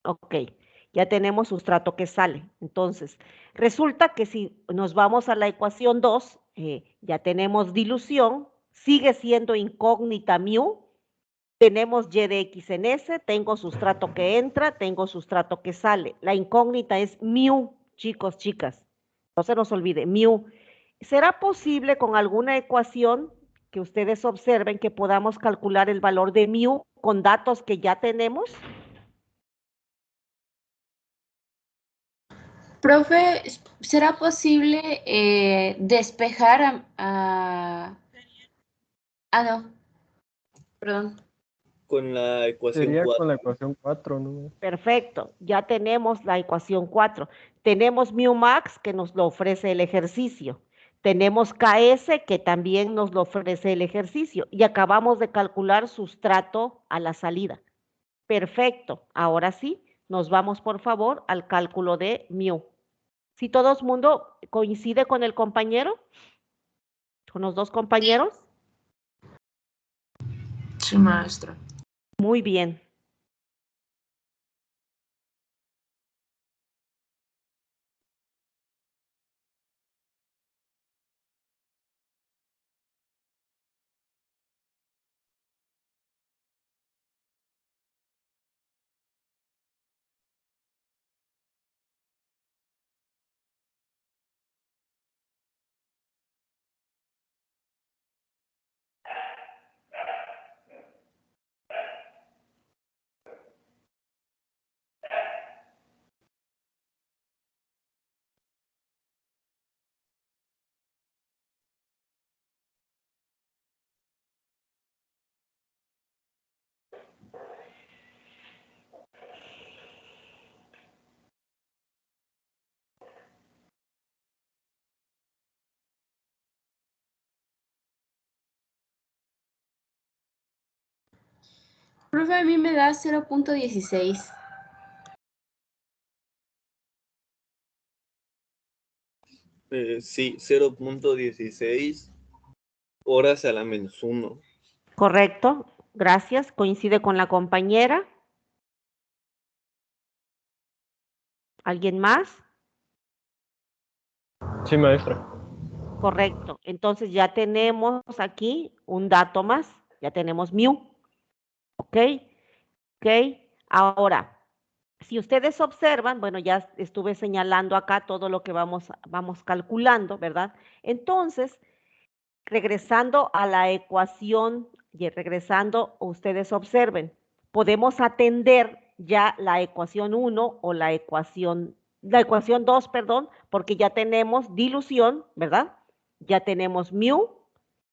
Ok, ya tenemos sustrato que sale. Entonces, resulta que si nos vamos a la ecuación 2, ya tenemos dilución, sigue siendo incógnita mu, tenemos y de x en s, tengo sustrato que entra, tengo sustrato que sale. La incógnita es mu, chicos, chicas. No se nos olvide, mu. ¿Será posible con alguna ecuación que ustedes observen que podamos calcular el valor de mu con datos que ya tenemos? Profe, ¿será posible despejar no, perdón. Con la ecuación Sería 4. con la ecuación 4, ¿no? Perfecto, ya tenemos la ecuación 4. Tenemos mu max que nos lo ofrece el ejercicio. Tenemos KS que también nos lo ofrece el ejercicio. Y acabamos de calcular sustrato a la salida. Perfecto, ahora sí, nos vamos por favor al cálculo de mu. Si todo el mundo coincide con el compañero, con los dos compañeros. Sí, maestra. Muy bien. Profe, a mí me da 0.16. Sí, 0.16 horas a la -1. Correcto, gracias. Coincide con la compañera. ¿Alguien más? Sí, maestra. Correcto. Entonces ya tenemos aquí un dato más. Ya tenemos mu. ¿Ok? ¿Ok? Ahora, si ustedes observan, bueno, ya estuve señalando acá todo lo que vamos calculando, ¿verdad? Entonces, regresando a la ecuación y regresando, ustedes observen, podemos atender ya la ecuación 1 o la ecuación 2, perdón, porque ya tenemos dilución, ¿verdad? Ya tenemos mu,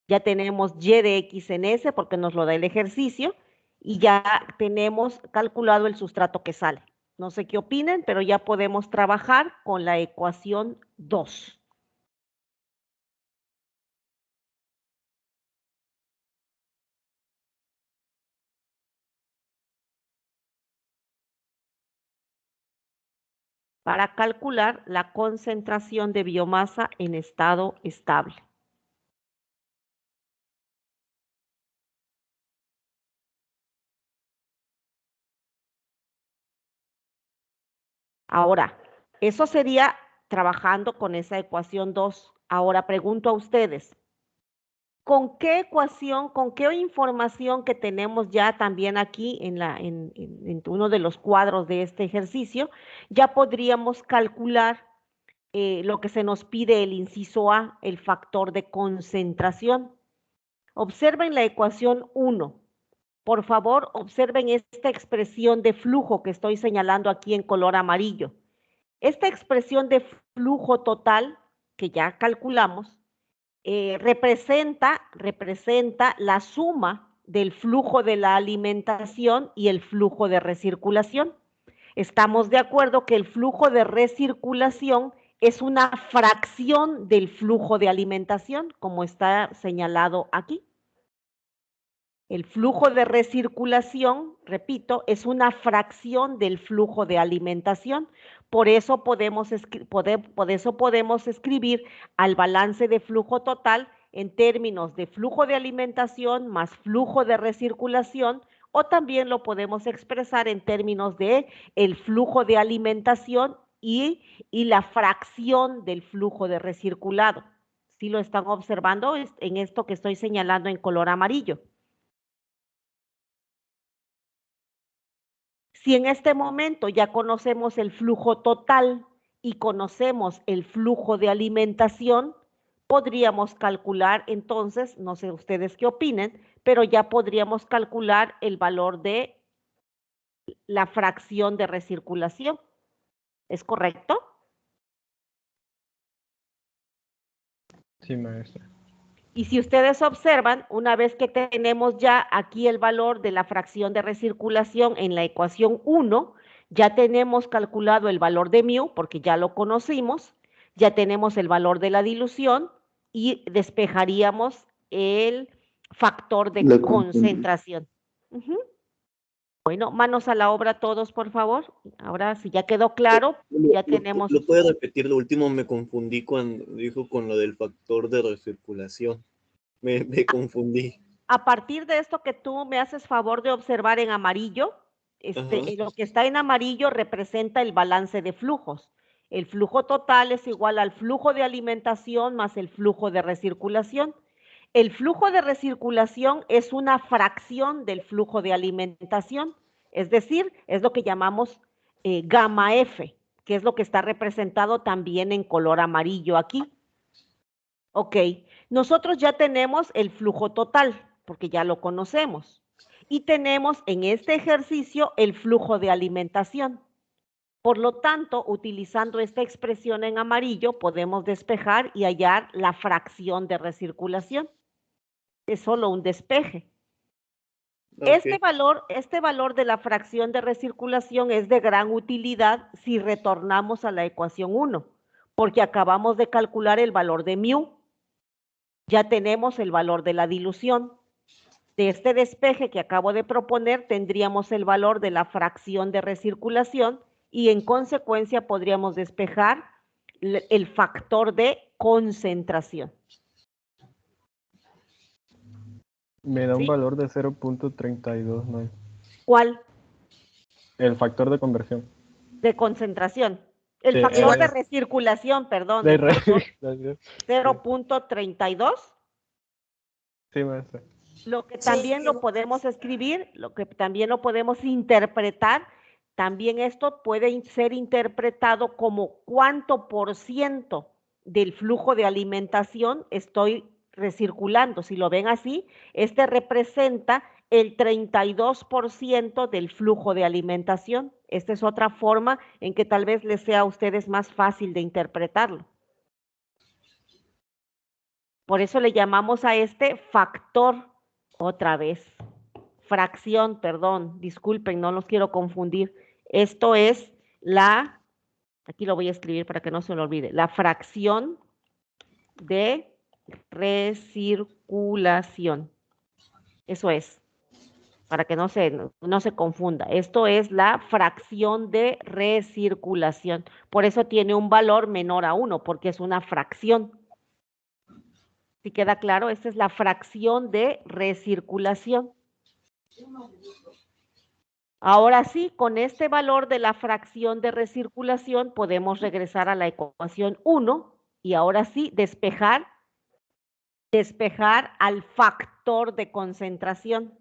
ya tenemos y de x en s porque nos lo da el ejercicio y ya tenemos calculado el sustrato que sale. No sé qué opinen, pero ya podemos trabajar con la ecuación 2. Para calcular la concentración de biomasa en estado estable. Ahora, eso sería trabajando con esa ecuación 2. Ahora pregunto a ustedes, ¿con qué ecuación, con qué información que tenemos ya también aquí en uno de los cuadros de este ejercicio, ya podríamos calcular lo que se nos pide el inciso A, el factor de concentración? Observen la ecuación 1. Por favor, observen esta expresión de flujo que estoy señalando aquí en color amarillo. Esta expresión de flujo total, que ya calculamos, representa la suma del flujo de la alimentación y el flujo de recirculación. Estamos de acuerdo que el flujo de recirculación es una fracción del flujo de alimentación, como está señalado aquí. El flujo de recirculación, repito, es una fracción del flujo de alimentación. Por eso podemos escribir al balance de flujo total en términos de flujo de alimentación más flujo de recirculación, o también lo podemos expresar en términos de el flujo de alimentación y la fracción del flujo de recirculado. ¿Sí lo están observando en esto que estoy señalando en color amarillo? Si en este momento ya conocemos el flujo total y conocemos el flujo de alimentación, podríamos calcular entonces, no sé ustedes qué opinen, pero ya podríamos calcular el valor de la fracción de recirculación. ¿Es correcto? Sí, maestra. Y si ustedes observan, una vez que tenemos ya aquí el valor de la fracción de recirculación en la ecuación 1, ya tenemos calculado el valor de mu, porque ya lo conocimos, ya tenemos el valor de la dilución y despejaríamos el factor de concentración. Bueno, manos a la obra todos, por favor. Ahora, si ya quedó claro, ya tenemos... ¿Lo puede repetir? Lo último me confundí cuando dijo con lo del factor de recirculación. Me confundí. A partir de esto que tú me haces favor de observar en amarillo, lo que está en amarillo representa el balance de flujos. El flujo total es igual al flujo de alimentación más el flujo de recirculación. El flujo de recirculación es una fracción del flujo de alimentación, es decir, es lo que llamamos gamma F, que es lo que está representado también en color amarillo aquí. Ok, nosotros ya tenemos el flujo total, porque ya lo conocemos. Y tenemos en este ejercicio el flujo de alimentación. Por lo tanto, utilizando esta expresión en amarillo, podemos despejar y hallar la fracción de recirculación. Es solo un despeje. Okay. Este valor de la fracción de recirculación es de gran utilidad si retornamos a la ecuación 1, porque acabamos de calcular el valor de mu. Ya tenemos el valor de la dilución. De este despeje que acabo de proponer, tendríamos el valor de la fracción de recirculación y en consecuencia podríamos despejar el factor de concentración. Me da un valor de 0.32, ¿no? ¿Cuál? El factor de conversión. De concentración. El factor de recirculación, perdón. De recirculación. 0.32. Sí, maestra. Lo que también lo podemos escribir, lo que también lo podemos interpretar, también esto puede ser interpretado como cuánto % del flujo de alimentación estoy recirculando. Si lo ven así, este representa el 32% del flujo de alimentación. Esta es otra forma en que tal vez les sea a ustedes más fácil de interpretarlo. Por eso le llamamos a este factor, otra vez, fracción, perdón, disculpen, no los quiero confundir. Esto es aquí lo voy a escribir para que no se lo olvide, la fracción de recirculación. Eso es, para que no se confunda. Esto es la fracción de recirculación. Por eso tiene un valor menor a 1, porque es una fracción. ¿Sí queda claro? Esta es la fracción de recirculación. Ahora sí, con este valor de la fracción de recirculación podemos regresar a la ecuación 1 y ahora sí despejar despejar al factor de concentración.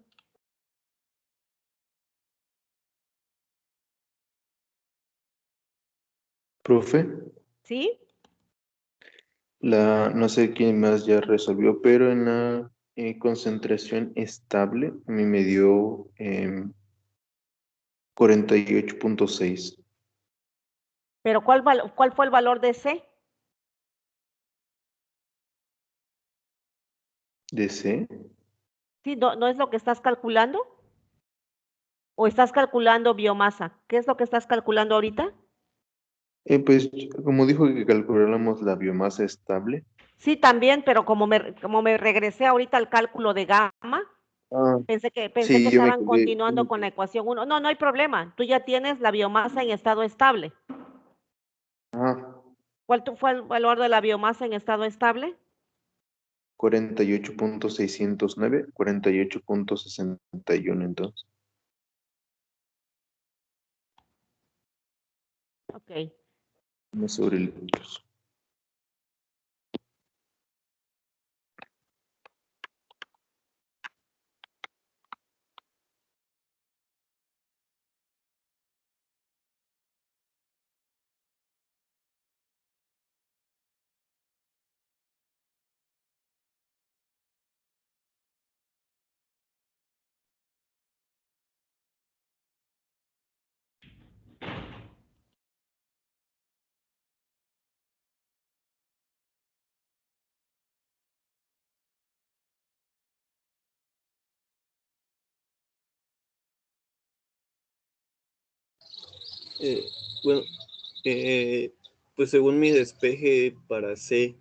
Profe, ¿Sí? no sé quién más ya resolvió, pero en la concentración estable a mí me dio 48.6 Pero ¿cuál fue el valor de C? de C. ¿Sí? ¿No es lo que estás calculando? ¿O estás calculando biomasa? ¿Qué es lo que estás calculando ahorita? Pues como dijo que calculáramos la biomasa estable. Sí, también, pero como me regresé ahorita al cálculo de gamma, Ah, pensé que sí, yo me estaban quedé. continuando con la ecuación 1. No, no hay problema. Tú ya tienes la biomasa en estado estable. Ah, ¿Cuál fue el valor de la biomasa en estado estable? 48.609, 48.61 entonces. Ok. No sobre litros. Bueno, pues según mi despeje para C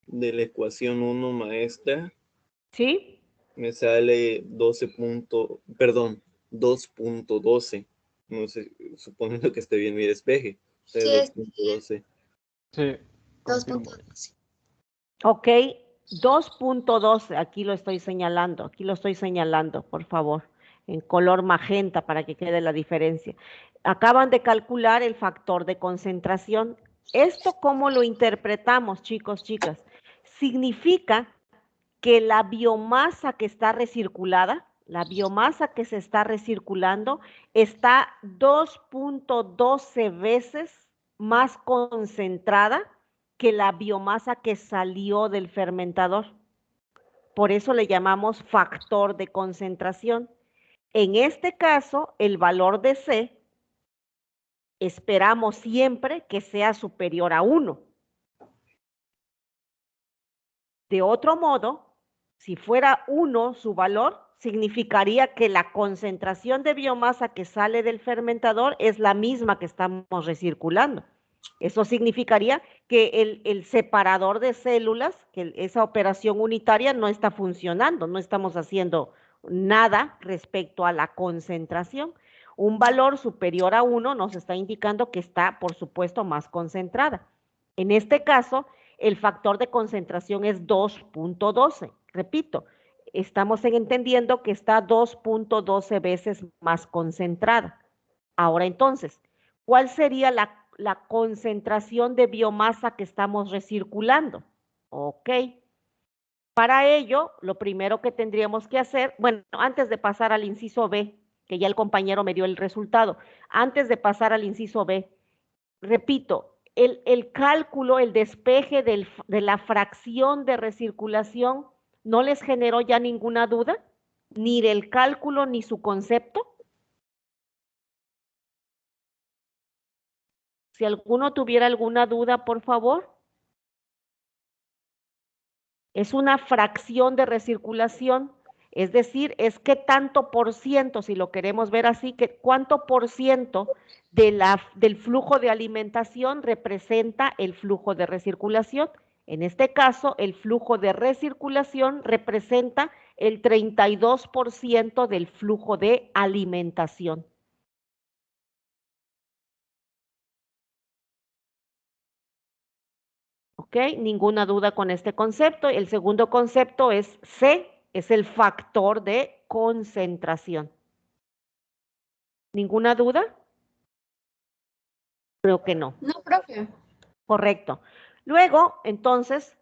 de la ecuación 1 maestra, ¿Sí? me sale 2.12. No sé, suponiendo que esté bien mi despeje. Sí, Es 2.12. Sí, confirmo. 2.12. Ok. 2.12, aquí lo estoy señalando, por favor, en color magenta para que quede la diferencia. Acaban de calcular el factor de concentración. ¿Esto cómo lo interpretamos, chicos, chicas? Significa que la biomasa que está recirculada, la biomasa que se está recirculando, está 2.12 veces más concentrada que la biomasa que salió del fermentador. Por eso le llamamos factor de concentración. En este caso, el valor de C esperamos siempre que sea superior a 1. De otro modo, si fuera 1 su valor, significaría que la concentración de biomasa que sale del fermentador es la misma que estamos recirculando. Eso significaría que el separador de células, que esa operación unitaria no está funcionando, no estamos haciendo nada respecto a la concentración. Un valor superior a 1 nos está indicando que está, por supuesto, más concentrada. En este caso, el factor de concentración es 2.12. Repito, estamos entendiendo que está 2.12 veces más concentrada. Ahora entonces, ¿cuál sería la concentración de biomasa que estamos recirculando? Ok. Para ello, lo primero que tendríamos que hacer, bueno, antes de pasar al inciso B, que ya el compañero me dio el resultado, antes de pasar al inciso B, repito, el cálculo, el despeje de la fracción de recirculación, ¿no les generó ya ninguna duda? Ni del cálculo ni su concepto. Si alguno tuviera alguna duda, por favor. Es una fracción de recirculación, es decir, es qué tanto por ciento, si lo queremos ver así, que cuánto por ciento del flujo de alimentación representa el flujo de recirculación. En este caso, el flujo de recirculación representa el 32% del flujo de alimentación. ¿Ok? Ninguna duda con este concepto. El segundo concepto es C, es el factor de concentración. ¿Ninguna duda? Creo que no. No, profe. Correcto. Luego, entonces,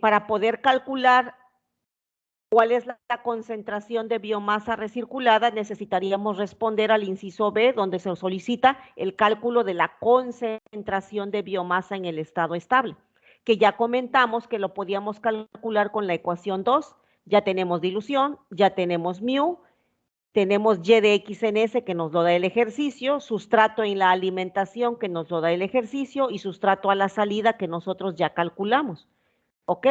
para poder calcular cuál es la concentración de biomasa recirculada, necesitaríamos responder al inciso B, donde se solicita el cálculo de la concentración de biomasa en el estado estable, que ya comentamos que lo podíamos calcular con la ecuación 2. Ya tenemos dilución, ya tenemos mu, tenemos y de x en s que nos lo da el ejercicio, sustrato en la alimentación que nos lo da el ejercicio y sustrato a la salida que nosotros ya calculamos. ¿Ok?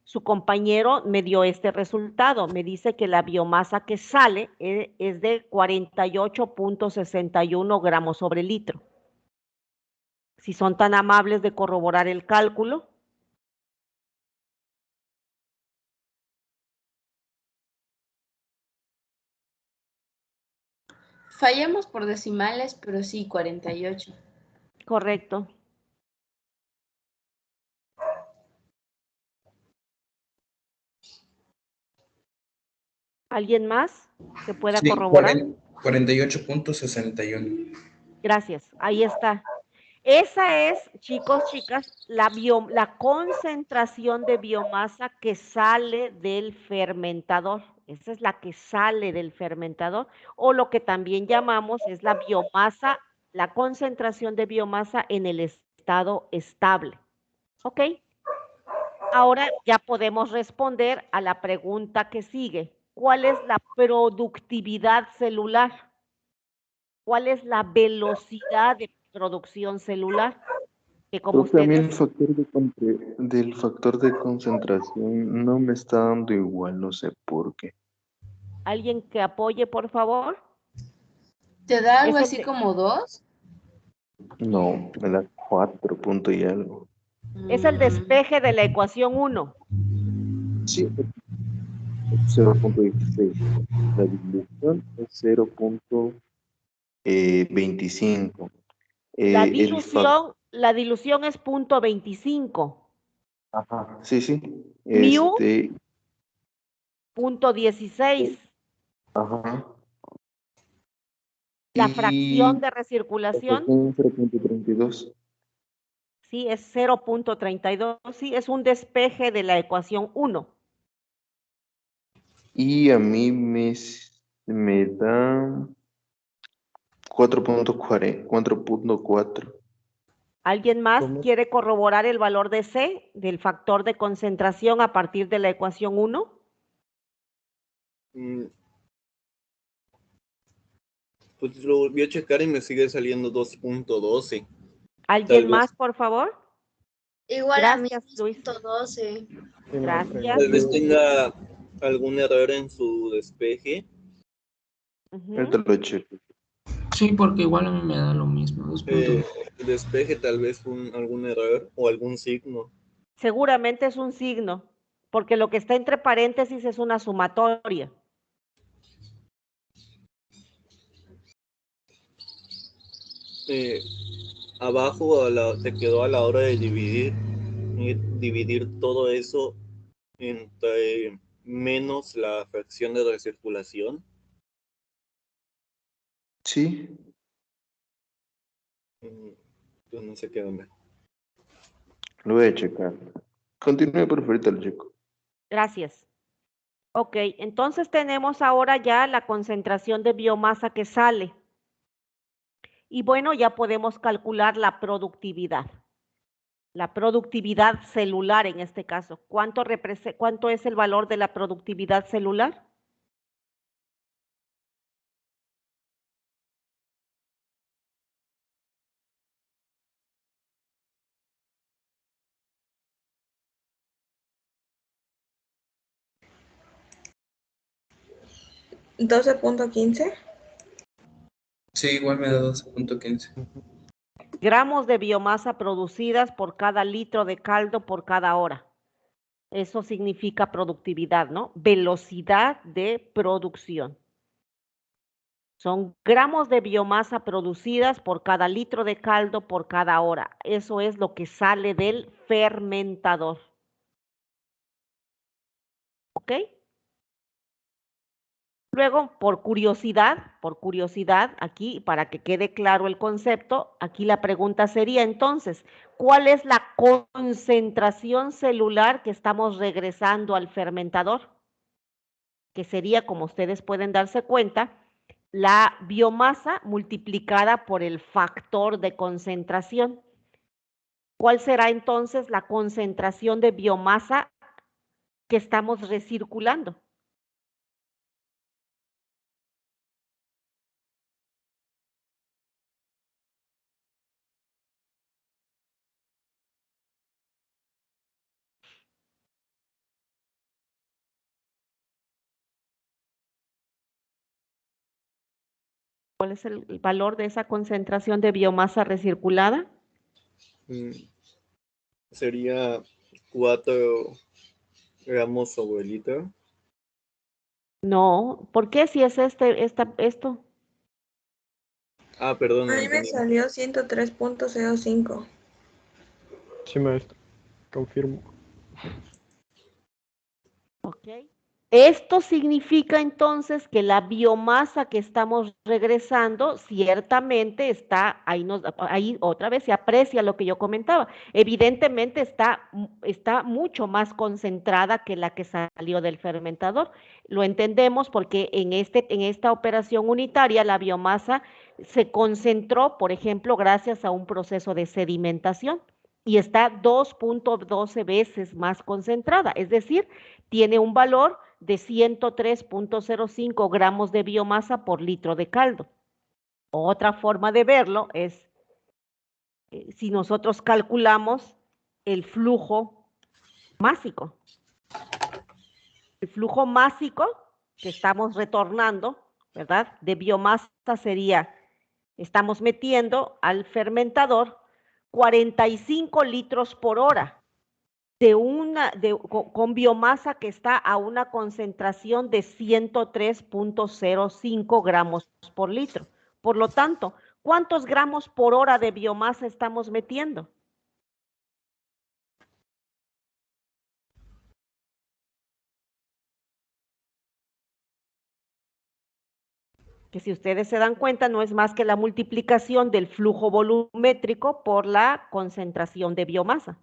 Su compañero me dio este resultado, me dice que la biomasa que sale es de 48.61 gramos sobre litro. Si son tan amables de corroborar el cálculo. Fallamos por decimales, pero sí, 48. Correcto. ¿Alguien más que pueda corroborar? 48.61. Gracias, ahí está. Esa es, chicos, chicas, la concentración de biomasa que sale del fermentador. Esa es la que sale del fermentador, o lo que también llamamos es la biomasa, la concentración de biomasa en el estado estable. ¿Ok? Ahora ya podemos responder a la pregunta que sigue. ¿Cuál es la productividad celular? ¿Cuál es la velocidad de producción celular? Que como Creo que a mí ustedes, del factor de concentración no me está dando igual, no sé por qué. alguien que apoye, por favor. ¿Te da algo Es el así de- como 2? No, me da 4 puntos y algo. Es el despeje de la ecuación 1. Sí, 0.16. La dilución es 0.25. La El factor. dilución es 0.25. Ajá, sí, sí. Mu, 0.16. Ajá. La Y fracción de la recirculación, fracción 0.32. sí, es 0.32. Sí, es un despeje de la ecuación 1. Y a mí me da 4.4. ¿Alguien más ¿Cómo? quiere corroborar el valor de C, del factor de concentración a partir de la ecuación 1? Pues lo volví a checar y me sigue saliendo 2.12. ¿Alguien Tal más, vez, por favor? Igual a mí, Gracias, Luis. 12. Gracias. tal vez tenga algún error en su despeje. Ahorita lo checo. Sí, porque igual a mí me da lo mismo. 2.2. El despeje tal vez fue algún error o algún signo. Seguramente es un signo, porque lo que está entre paréntesis es una sumatoria. Abajo te quedó a la hora de dividir todo eso entre menos la fracción de recirculación. Sí. Pues no sé qué onda. Lo voy a checar. Continúe, por favor, ahorita lo checo. Gracias. Ok, entonces tenemos ahora ya la concentración de biomasa que sale. Y bueno, ya podemos calcular la productividad. La productividad celular en este caso. ¿Cuánto es el valor de la productividad celular? ¿12.15? Sí, igual me da 12.15. Gramos de biomasa producidas por cada litro de caldo por cada hora. Eso significa productividad, ¿no? Velocidad de producción. Son gramos de biomasa producidas por cada litro de caldo por cada hora. Eso es lo que sale del fermentador. ¿Ok? Luego, por curiosidad, aquí, para que quede claro el concepto, aquí la pregunta sería entonces, ¿cuál es la concentración celular que estamos regresando al fermentador? Que sería, como ustedes pueden darse cuenta, la biomasa multiplicada por el factor de concentración. ¿Cuál será entonces la concentración de biomasa que estamos recirculando? ¿Cuál es el valor de esa concentración de biomasa recirculada? Sería 4 gramos sobre litro. No, ¿por qué si es esto? Ah, perdón. A mí me salió 103.05. Sí, maestro. Confirmo. Ok. Esto significa entonces que la biomasa que estamos regresando ciertamente está, ahí otra vez se aprecia lo que yo comentaba, evidentemente está mucho más concentrada que la que salió del fermentador. Lo entendemos porque en esta operación unitaria la biomasa se concentró, por ejemplo, gracias a un proceso de sedimentación y está 2.12 veces más concentrada, es decir, tiene un valor de 103.05 gramos de biomasa por litro de caldo. Otra forma de verlo es si nosotros calculamos el flujo másico. El flujo másico que estamos retornando, ¿verdad? De biomasa sería, estamos metiendo al fermentador 45 litros por hora. Con biomasa que está a una concentración de 103.05 gramos por litro. Por lo tanto, ¿cuántos gramos por hora de biomasa estamos metiendo? Que si ustedes se dan cuenta, no es más que la multiplicación del flujo volumétrico por la concentración de biomasa.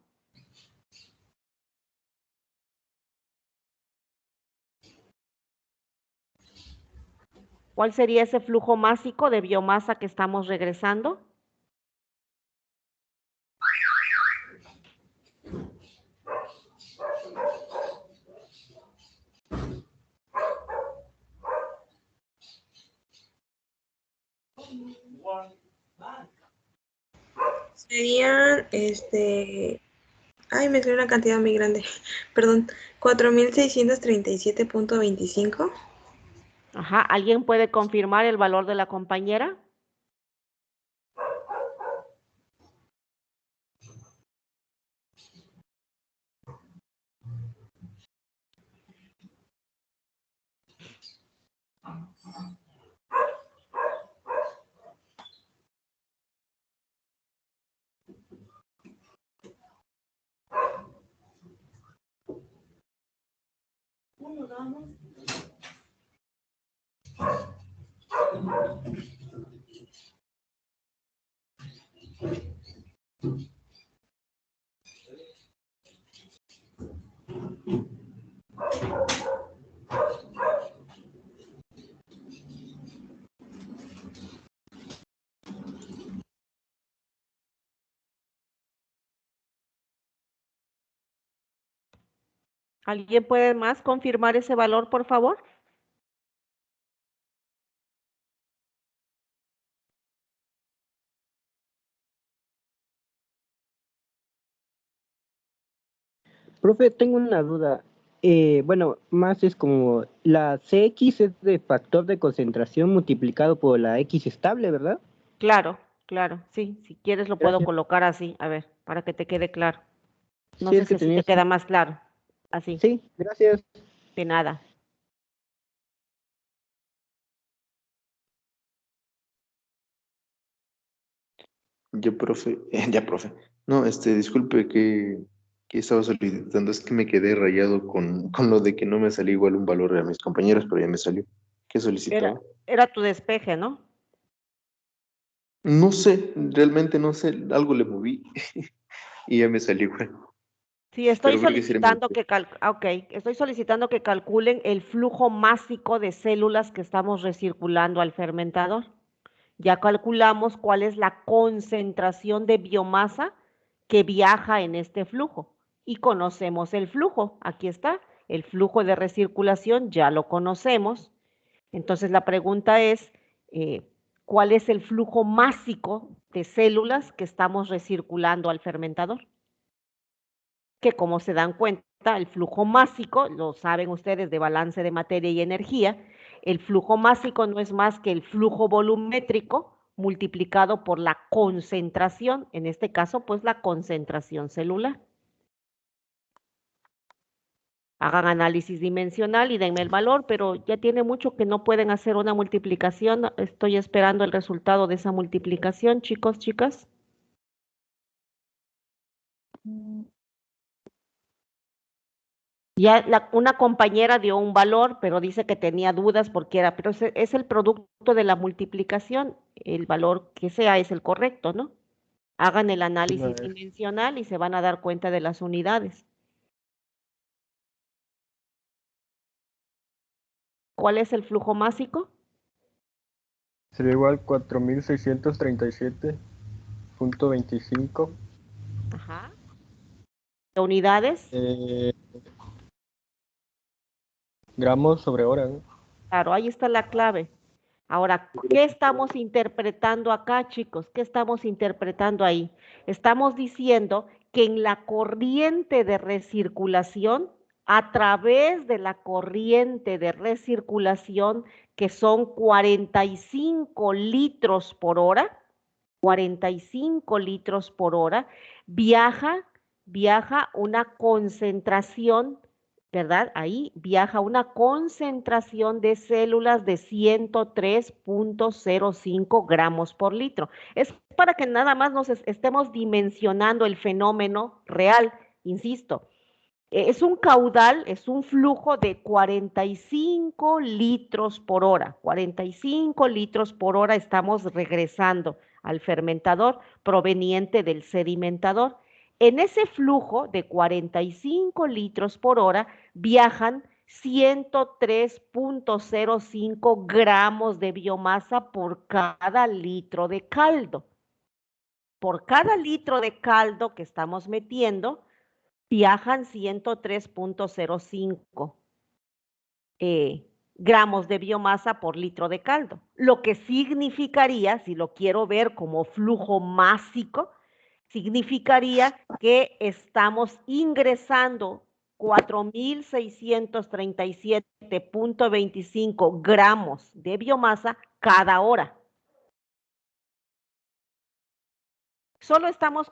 ¿Cuál sería ese flujo másico de biomasa que estamos regresando? Serían, ay, me salió una cantidad muy grande, perdón, 4.637.25. Ajá, ¿alguien puede confirmar el valor de la compañera? ¿Alguien puede más confirmar ese valor, por favor? Profe, tengo una duda. Bueno, más es como la CX es de factor de concentración multiplicado por la X estable, ¿verdad? Claro, claro, sí, si quieres lo puedo Gracias. colocar así, a ver, para que te quede claro. No Sí, sé es si que así tenía... te queda más claro, así, Sí, gracias. de nada. Ya, profe. No, disculpe que estaba solicitando, es que me quedé rayado con lo de que no me salió igual un valor a mis compañeros, pero ya me salió. que solicitó. Era tu despeje, ¿no? No sé, realmente no sé, algo le moví y ya me salió igual. Sí, estoy Pero creo que sí era solicitando estoy solicitando que calculen el flujo másico de células que estamos recirculando al fermentador. Ya calculamos cuál es la concentración de biomasa que viaja en este flujo y conocemos el flujo. Aquí está, el flujo de recirculación ya lo conocemos. Entonces la pregunta es, ¿cuál es el flujo másico de células que estamos recirculando al fermentador? Que como se dan cuenta, el flujo másico, lo saben ustedes de balance de materia y energía, el flujo másico no es más que el flujo volumétrico multiplicado por la concentración, en este caso, pues la concentración celular. Hagan análisis dimensional y denme el valor, pero ya tiene mucho que no pueden hacer una multiplicación. Estoy esperando el resultado de esa multiplicación, chicos, chicas. Ya una compañera dio un valor, pero dice que tenía dudas porque pero es el producto de la multiplicación, el valor que sea es el correcto, ¿no? Hagan el análisis dimensional y se van a dar cuenta de las unidades. ¿Cuál es el flujo másico? Sería igual 4637.25. Ajá. ¿Unidades? Gramos sobre hora, ¿no? Claro, ahí está la clave. Ahora, ¿qué estamos interpretando acá, chicos? ¿Qué estamos interpretando ahí? Estamos diciendo que en la corriente de recirculación, a través de la corriente de recirculación, que son 45 litros por hora, 45 litros por hora, viaja una concentración, ¿verdad? Ahí viaja una concentración de células de 103.05 gramos por litro. Es para que nada más nos estemos dimensionando el fenómeno real, insisto. Es un caudal, es un flujo de 45 litros por hora. 45 litros por hora estamos regresando al fermentador proveniente del sedimentador. En ese flujo de 45 litros por hora viajan 103.05 gramos de biomasa por cada litro de caldo. Por cada litro de caldo que estamos metiendo, viajan 103.05 gramos de biomasa por litro de caldo, lo que significaría, si lo quiero ver como flujo másico, significaría que estamos ingresando 4.637.25 gramos de biomasa cada hora. Solo estamos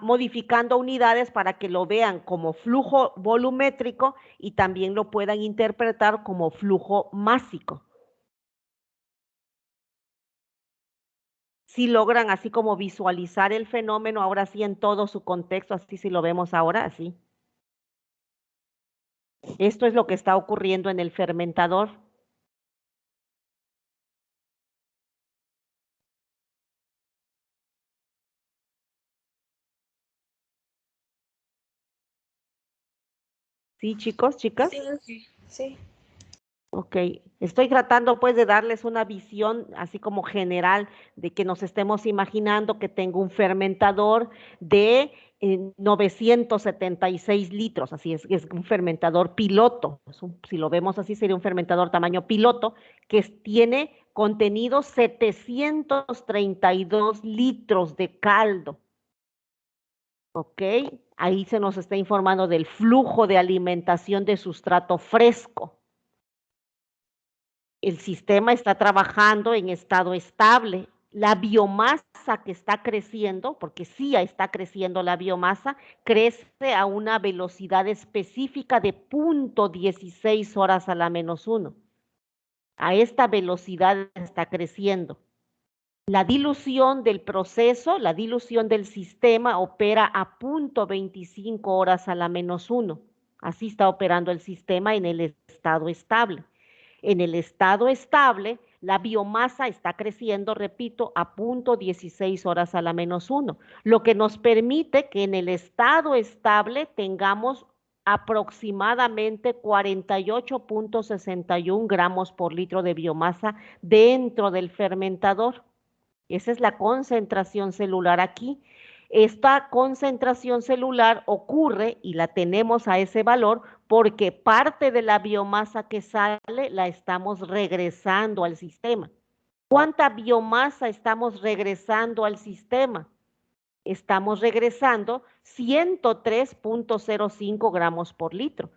modificando unidades para que lo vean como flujo volumétrico y también lo puedan interpretar como flujo másico. Si logran así como visualizar el fenómeno, ahora sí en todo su contexto, así si lo vemos ahora, así. Esto es lo que está ocurriendo en el fermentador. ¿Sí, chicos, chicas? Sí, sí. Ok, estoy tratando pues de darles una visión así como general de que nos estemos imaginando que tengo un fermentador de 976 litros, así es un fermentador piloto, si lo vemos así sería un fermentador tamaño piloto que tiene contenido 732 litros de caldo. Ok, ahí se nos está informando del flujo de alimentación de sustrato fresco. El sistema está trabajando en estado estable. La biomasa que está creciendo, porque sí está creciendo la biomasa, crece a una velocidad específica de 0.16 horas a la -1. A esta velocidad está creciendo. La dilución del proceso, la dilución del sistema opera a 0.25 horas a la -1. Así está operando el sistema en el estado estable. En el estado estable, la biomasa está creciendo, repito, a 0.16 horas a la menos 1, lo que nos permite que en el estado estable tengamos aproximadamente 48.61 gramos por litro de biomasa dentro del fermentador. Esa es la concentración celular aquí. Esta concentración celular ocurre y la tenemos a ese valor porque parte de la biomasa que sale la estamos regresando al sistema. ¿Cuánta biomasa estamos regresando al sistema? Estamos regresando 103.05 gramos por litro.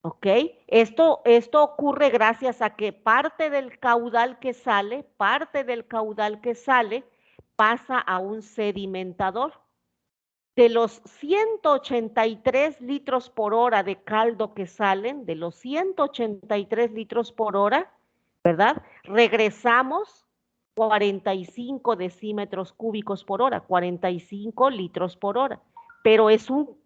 ¿Ok? Esto ocurre gracias a que parte del caudal que sale pasa a un sedimentador. De los 183 litros por hora de caldo que salen, de los 183 litros por hora, ¿verdad? Regresamos 45 decímetros cúbicos por hora, 45 litros por hora. Pero es un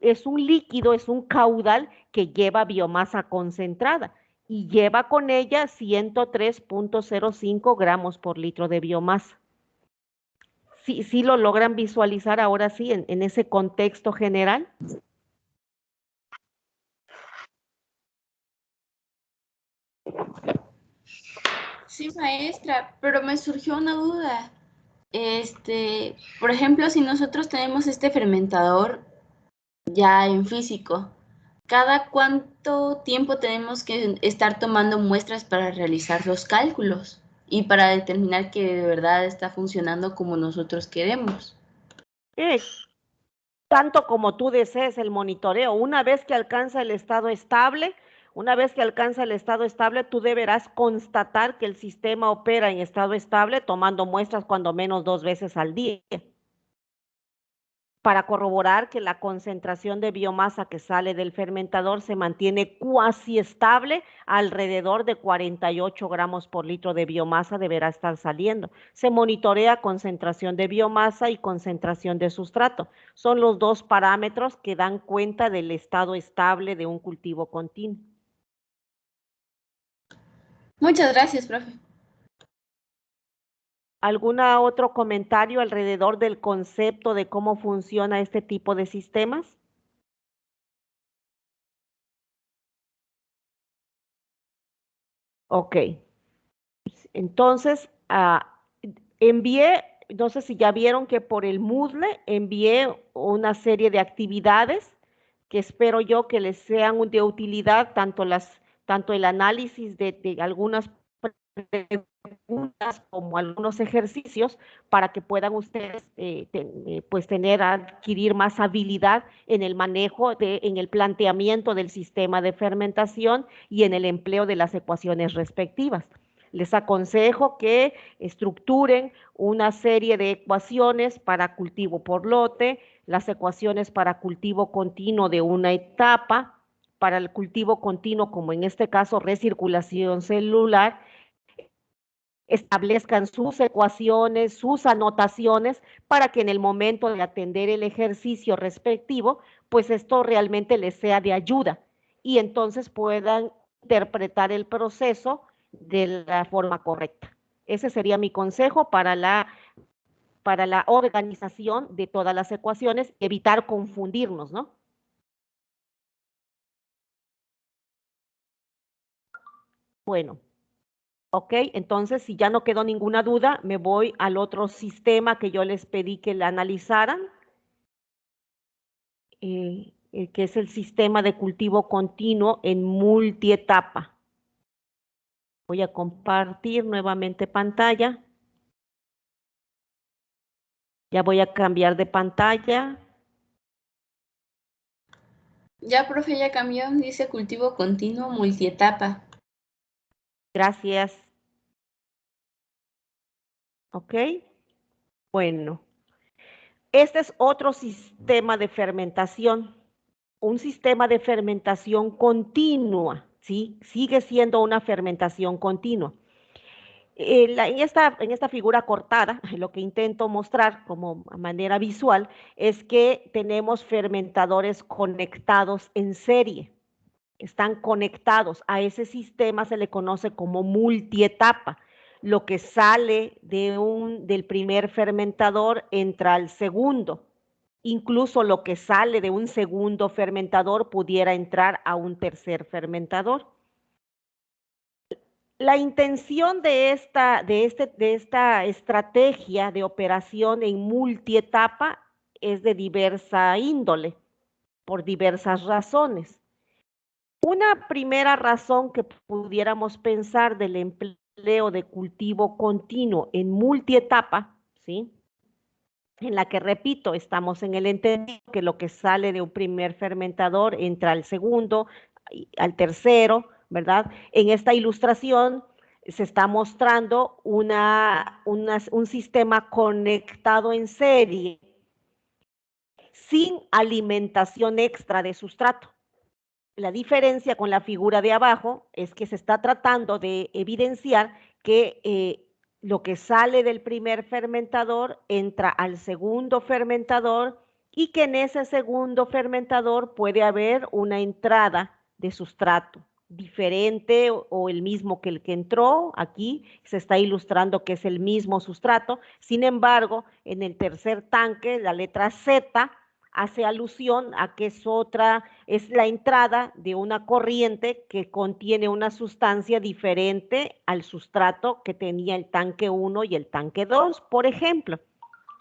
líquido, es un caudal que lleva biomasa concentrada y lleva con ella 103.05 gramos por litro de biomasa. Sí lo logran visualizar ahora sí en ese contexto general. Sí, maestra, pero me surgió una duda. Por ejemplo, si nosotros tenemos este fermentador ya en físico, ¿cada cuánto tiempo tenemos que estar tomando muestras para realizar los cálculos y para determinar que de verdad está funcionando como nosotros queremos? Tanto como tú desees el monitoreo. Una vez que alcanza el estado estable, tú deberás constatar que el sistema opera en estado estable tomando muestras cuando menos 2 veces al día para corroborar que la concentración de biomasa que sale del fermentador se mantiene cuasi estable, alrededor de 48 gramos por litro de biomasa deberá estar saliendo. Se monitorea concentración de biomasa y concentración de sustrato. Son los dos parámetros que dan cuenta del estado estable de un cultivo continuo. Muchas gracias, profe. ¿Algún otro comentario alrededor del concepto de cómo funciona este tipo de sistemas? Ok. Entonces, envié, no sé si ya vieron que por el Moodle envié una serie de actividades que espero yo que les sean de utilidad, tanto el análisis de algunas preguntas como algunos ejercicios para que puedan ustedes pues adquirir más habilidad en el manejo, en el planteamiento del sistema de fermentación y en el empleo de las ecuaciones respectivas. Les aconsejo que estructuren una serie de ecuaciones para cultivo por lote, las ecuaciones para cultivo continuo de una etapa, para el cultivo continuo, como en este caso recirculación celular, establezcan sus ecuaciones, sus anotaciones, para que en el momento de atender el ejercicio respectivo, pues esto realmente les sea de ayuda y entonces puedan interpretar el proceso de la forma correcta. Ese sería mi consejo para la organización de todas las ecuaciones, evitar confundirnos, ¿no? Bueno. Ok, entonces si ya no quedó ninguna duda, me voy al otro sistema que yo les pedí que la analizaran, que es el sistema de cultivo continuo en multietapa. Voy a compartir nuevamente pantalla. Ya voy a cambiar de pantalla. Ya, profe, ya cambió, dice cultivo continuo multietapa. Gracias. Ok. Bueno. Este es otro sistema de fermentación. Un sistema de fermentación continua, ¿sí? Sigue siendo una fermentación continua. En esta figura cortada, lo que intento mostrar como manera visual es que tenemos fermentadores conectados en serie. están conectados. A ese sistema se le conoce como multietapa. Lo que sale del primer fermentador entra al segundo. Incluso lo que sale de un segundo fermentador pudiera entrar a un tercer fermentador. La intención de esta estrategia de operación en multietapa es de diversa índole, por diversas razones. Una primera razón que pudiéramos pensar del empleo de cultivo continuo en multietapa, ¿sí? En la que, repito, estamos en el entendido que lo que sale de un primer fermentador entra al segundo, al tercero, ¿verdad? En esta ilustración se está mostrando un sistema conectado en serie sin alimentación extra de sustrato. La diferencia con la figura de abajo es que se está tratando de evidenciar que lo que sale del primer fermentador entra al segundo fermentador y que en ese segundo fermentador puede haber una entrada de sustrato diferente o el mismo que el que entró. Aquí se está ilustrando que es el mismo sustrato. Sin embargo, en el tercer tanque, la letra Z hace alusión a que es la entrada de una corriente que contiene una sustancia diferente al sustrato que tenía el tanque 1 y el tanque 2, por ejemplo.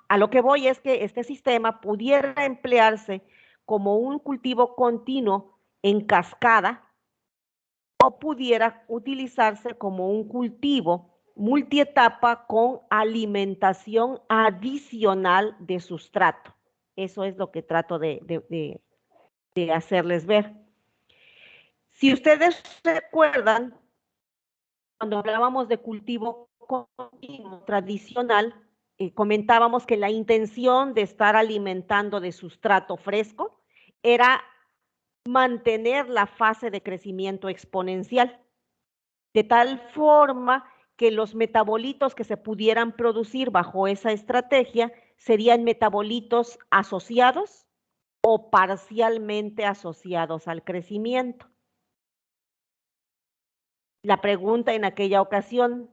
A lo que voy es que este sistema pudiera emplearse como un cultivo continuo en cascada o pudiera utilizarse como un cultivo multietapa con alimentación adicional de sustrato. Eso es lo que trato de hacerles ver. Si ustedes recuerdan, cuando hablábamos de cultivo continuo tradicional, comentábamos que la intención de estar alimentando de sustrato fresco era mantener la fase de crecimiento exponencial, de tal forma que los metabolitos que se pudieran producir bajo esa estrategia serían metabolitos asociados o parcialmente asociados al crecimiento. La pregunta en aquella ocasión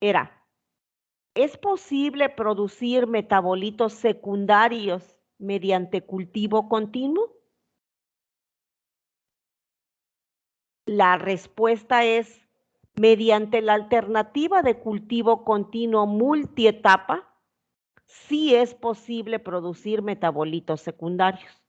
era, ¿es posible producir metabolitos secundarios mediante cultivo continuo? La respuesta es, mediante la alternativa de cultivo continuo multietapa, sí es posible producir metabolitos secundarios.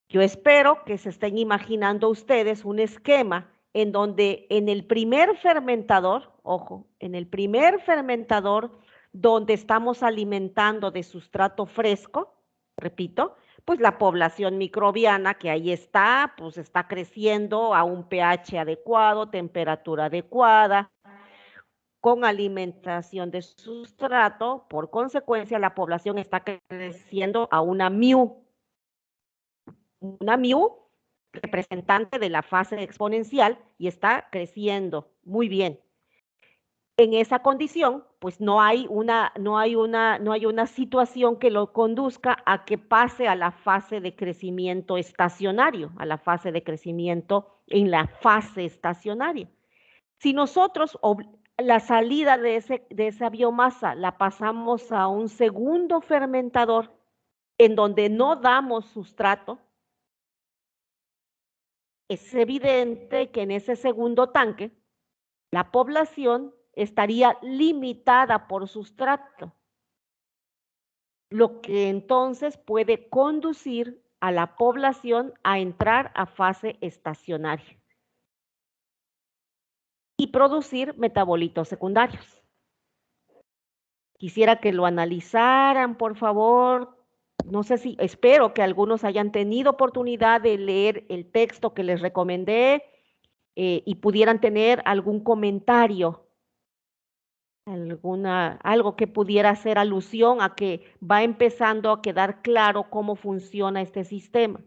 Yo espero que se estén imaginando ustedes un esquema en donde en el primer fermentador, ojo, en el primer fermentador donde estamos alimentando de sustrato fresco, repito, pues la población microbiana que ahí está, pues está creciendo a un pH adecuado, temperatura adecuada, con alimentación de sustrato. Por consecuencia, la población está creciendo a una μ representante de la fase exponencial y está creciendo muy bien. En esa condición, pues no hay una situación que lo conduzca a que pase a la fase de crecimiento estacionario, a la fase de crecimiento en la fase estacionaria. Si nosotros la salida de esa biomasa la pasamos a un segundo fermentador en donde no damos sustrato, es evidente que en ese segundo tanque la población estaría limitada por sustrato, lo que entonces puede conducir a la población a entrar a fase estacionaria y producir metabolitos secundarios. Quisiera que lo analizaran, por favor. No sé si, espero que algunos hayan tenido oportunidad de leer el texto que les recomendé y pudieran tener algún comentario, algo que pudiera hacer alusión a que va empezando a quedar claro cómo funciona este sistema.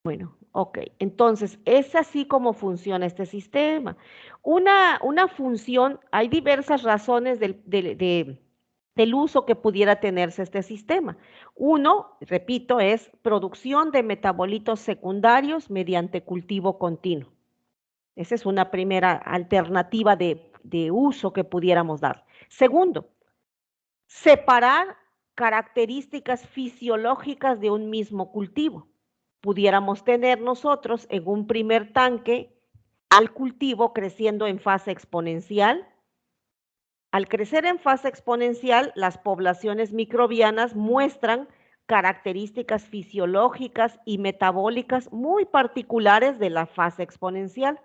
Bueno, ok. Entonces, es así como funciona este sistema. Una función, hay diversas razones del uso que pudiera tenerse este sistema. Uno, repito, es producción de metabolitos secundarios mediante cultivo continuo. Esa es una primera alternativa de uso que pudiéramos dar. Segundo, separar características fisiológicas de un mismo cultivo. Pudiéramos tener nosotros en un primer tanque al cultivo creciendo en fase exponencial. Al crecer en fase exponencial, las poblaciones microbianas muestran características fisiológicas y metabólicas muy particulares de la fase exponencial.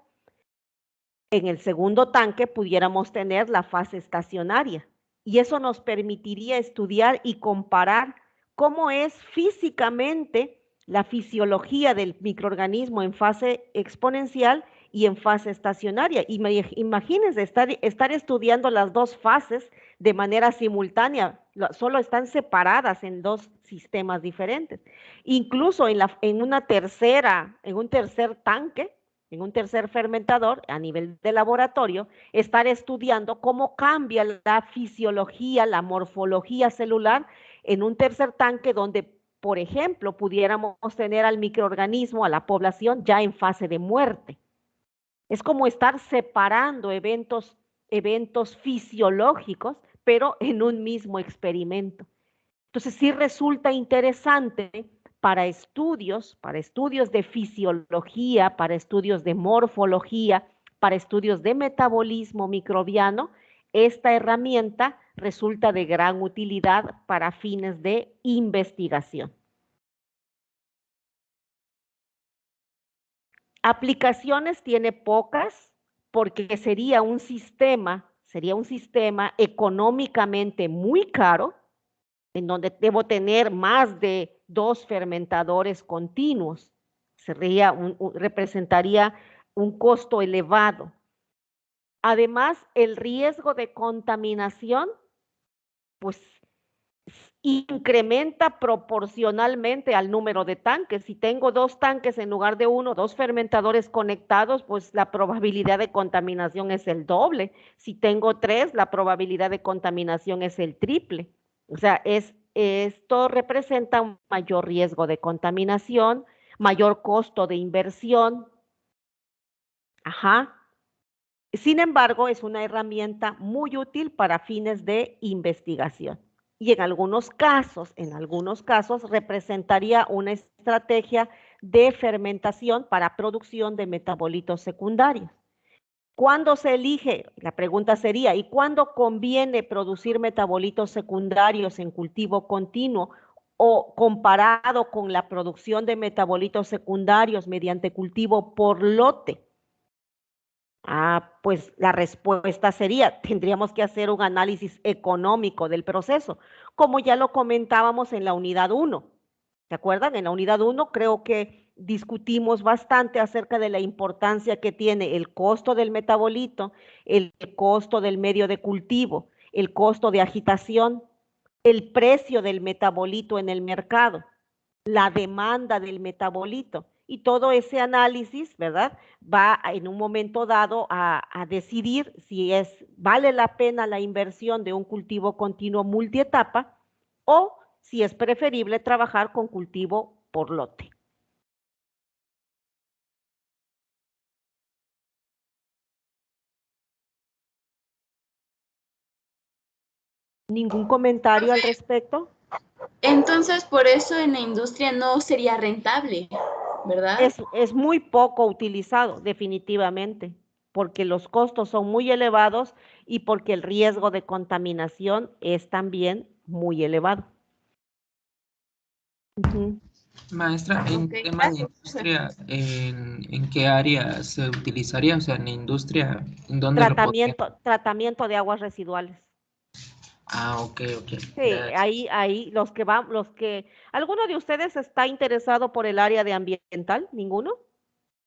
En el segundo tanque pudiéramos tener la fase estacionaria y eso nos permitiría estudiar y comparar cómo es físicamente la fisiología del microorganismo en fase exponencial y en fase estacionaria. Imagínense estar estudiando las dos fases de manera simultánea, solo están separadas en dos sistemas diferentes. Incluso en un tercer tanque, en un tercer fermentador a nivel de laboratorio, estar estudiando cómo cambia la fisiología, la morfología celular en un tercer tanque donde, por ejemplo, pudiéramos tener al microorganismo, a la población ya en fase de muerte. Es como estar separando eventos fisiológicos, pero en un mismo experimento. Entonces sí resulta interesante para estudios de fisiología, para estudios de morfología, para estudios de metabolismo microbiano, esta herramienta resulta de gran utilidad para fines de investigación. Aplicaciones tiene pocas porque sería un sistema económicamente muy caro, en donde debo tener más de 2 fermentadores continuos. Representaría un costo elevado. Además, el riesgo de contaminación, pues, incrementa proporcionalmente al número de tanques. Si tengo 2 tanques en lugar de 1, 2 fermentadores conectados, pues la probabilidad de contaminación es el doble. Si tengo 3, la probabilidad de contaminación es el triple. O sea, esto representa un mayor riesgo de contaminación, mayor costo de inversión. Ajá. Sin embargo, es una herramienta muy útil para fines de investigación. Y en algunos casos representaría una estrategia de fermentación para producción de metabolitos secundarios. ¿Cuándo se elige? La pregunta sería, ¿y cuándo conviene producir metabolitos secundarios en cultivo continuo o comparado con la producción de metabolitos secundarios mediante cultivo por lote? Pues la respuesta sería, tendríamos que hacer un análisis económico del proceso, como ya lo comentábamos en la unidad 1. ¿Se acuerdan? En la unidad 1 creo que discutimos bastante acerca de la importancia que tiene el costo del metabolito, el costo del medio de cultivo, el costo de agitación, el precio del metabolito en el mercado, la demanda del metabolito. Y todo ese análisis, ¿verdad? Va en un momento dado a decidir si vale la pena la inversión de un cultivo continuo multietapa o si es preferible trabajar con cultivo por lote. ¿Ningún comentario al respecto? Entonces, por eso en la industria no sería rentable, ¿verdad? Es muy poco utilizado, definitivamente, porque los costos son muy elevados y porque el riesgo de contaminación es también muy elevado. Maestra, en tema de industria, ¿en qué área se utilizaría? O sea, en la industria, ¿en dónde lo podría? Tratamiento de aguas residuales. Ok. Sí, ahí ¿alguno de ustedes está interesado por el área de ambiental? ¿Ninguno?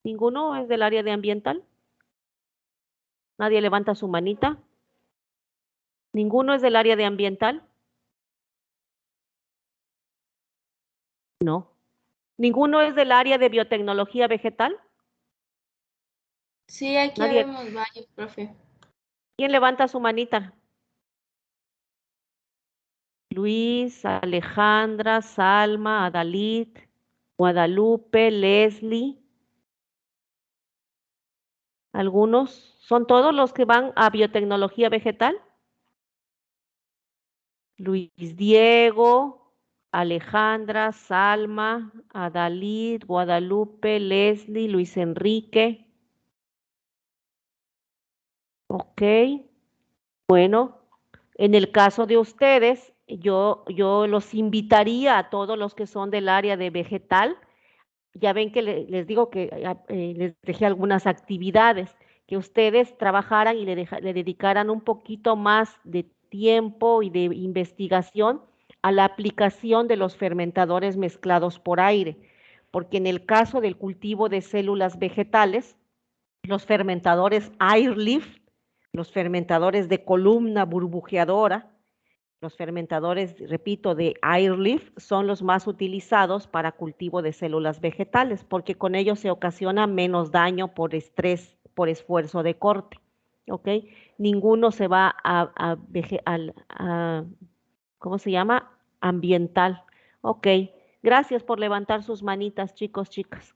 ¿Ninguno es del área de ambiental? ¿Nadie levanta su manita? ¿Ninguno es del área de ambiental? No. ¿Ninguno es del área de biotecnología vegetal? Sí, aquí Nadie. vemos varios, profe. ¿Quién levanta su manita? Luis, Alejandra, Salma, Adalid, Guadalupe, Leslie. ¿Algunos? ¿Son todos los que van a biotecnología vegetal? Luis Diego, Alejandra, Salma, Adalid, Guadalupe, Leslie, Luis Enrique. Ok. Bueno, en el caso de ustedes, yo los invitaría a todos los que son del área de vegetal. Ya ven que les digo que les dejé algunas actividades, que ustedes trabajaran y le dedicaran un poquito más de tiempo y de investigación a la aplicación de los fermentadores mezclados por aire, porque en el caso del cultivo de células vegetales, los fermentadores Airlift, los fermentadores de columna burbujeadora, los fermentadores, repito, de Airlift son los más utilizados para cultivo de células vegetales, porque con ellos se ocasiona menos daño por estrés, por esfuerzo de corte. ¿Ok? Ninguno se va a ¿cómo se llama? Ambiental. Ok. Gracias por levantar sus manitas, chicos, chicas.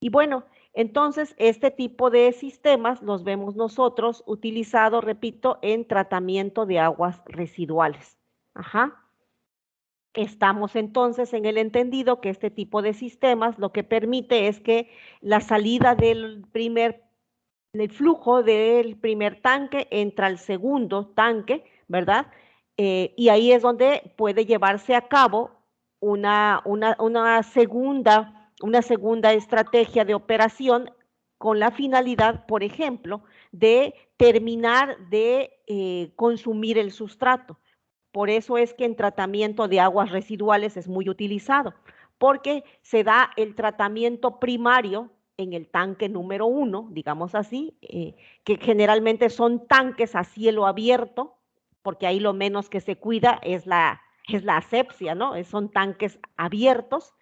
Y bueno, entonces este tipo de sistemas los vemos nosotros utilizados, repito, en tratamiento de aguas residuales. Ajá. Estamos entonces en el entendido que este tipo de sistemas lo que permite es que la salida del flujo del primer tanque entra al segundo tanque, ¿verdad? Y ahí es donde puede llevarse a cabo una segunda estrategia de operación con la finalidad, por ejemplo, de terminar de consumir el sustrato. Por eso es que en tratamiento de aguas residuales es muy utilizado, porque se da el tratamiento primario en el tanque número 1, digamos así, que generalmente son tanques a cielo abierto, porque ahí lo menos que se cuida es la asepsia, ¿no? Son tanques abiertos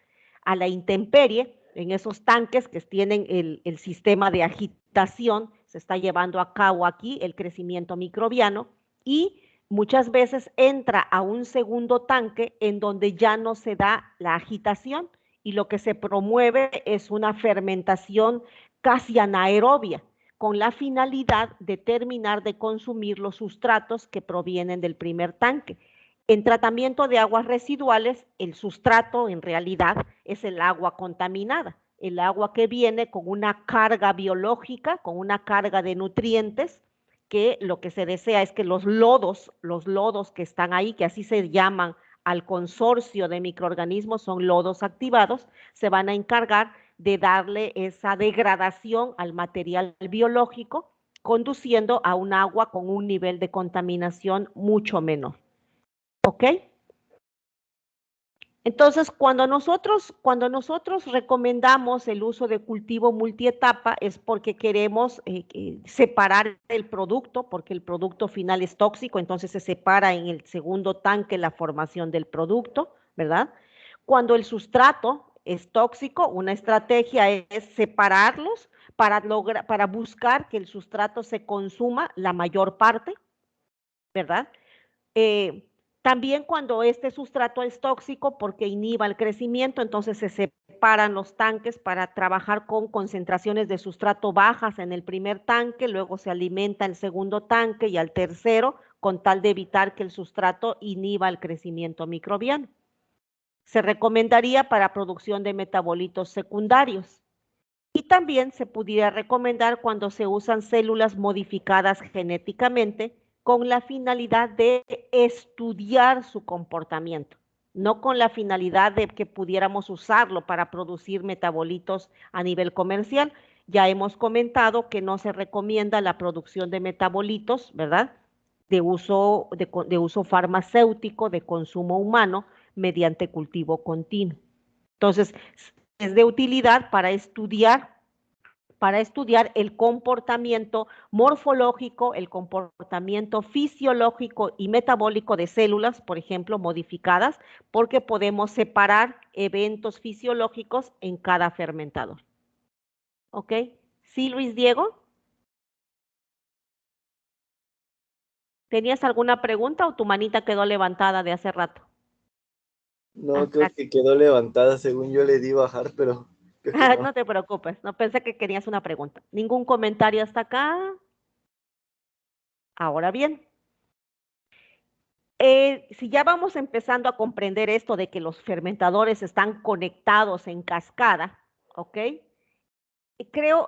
a la intemperie. En esos tanques que tienen el sistema de agitación, se está llevando a cabo aquí el crecimiento microbiano y muchas veces entra a un segundo tanque en donde ya no se da la agitación y lo que se promueve es una fermentación casi anaerobia, con la finalidad de terminar de consumir los sustratos que provienen del primer tanque. En tratamiento de aguas residuales, el sustrato en realidad es el agua contaminada, el agua que viene con una carga biológica, con una carga de nutrientes, que lo que se desea es que los lodos que están ahí, que así se llaman al consorcio de microorganismos, son lodos activados, se van a encargar de darle esa degradación al material biológico, conduciendo a un agua con un nivel de contaminación mucho menor. ¿Ok? Entonces, cuando nosotros recomendamos el uso de cultivo multietapa es porque queremos separar el producto, porque el producto final es tóxico, entonces se separa en el segundo tanque la formación del producto, ¿verdad? Cuando el sustrato es tóxico, una estrategia es separarlos para buscar que el sustrato se consuma la mayor parte, ¿verdad? También cuando este sustrato es tóxico porque inhiba el crecimiento, entonces se separan los tanques para trabajar con concentraciones de sustrato bajas en el primer tanque, luego se alimenta el segundo tanque y al tercero, con tal de evitar que el sustrato inhiba el crecimiento microbiano. Se recomendaría para producción de metabolitos secundarios. Y también se pudiera recomendar cuando se usan células modificadas genéticamente con la finalidad de estudiar su comportamiento, no con la finalidad de que pudiéramos usarlo para producir metabolitos a nivel comercial. Ya hemos comentado que no se recomienda la producción de metabolitos, ¿verdad? De uso farmacéutico, de consumo humano, mediante cultivo continuo. Entonces, es de utilidad para estudiar para estudiar el comportamiento morfológico, el comportamiento fisiológico y metabólico de células, por ejemplo, modificadas, porque podemos separar eventos fisiológicos en cada fermentador. ¿Ok? ¿Sí, Luis Diego? ¿Tenías alguna pregunta o tu manita quedó levantada de hace rato? No, creo que quedó levantada, según yo le di bajar, pero creo que no. No te preocupes, no pensé que querías una pregunta. ¿Ningún comentario hasta acá? Ahora bien, si ya vamos empezando a comprender esto de que los fermentadores están conectados en cascada, ¿ok?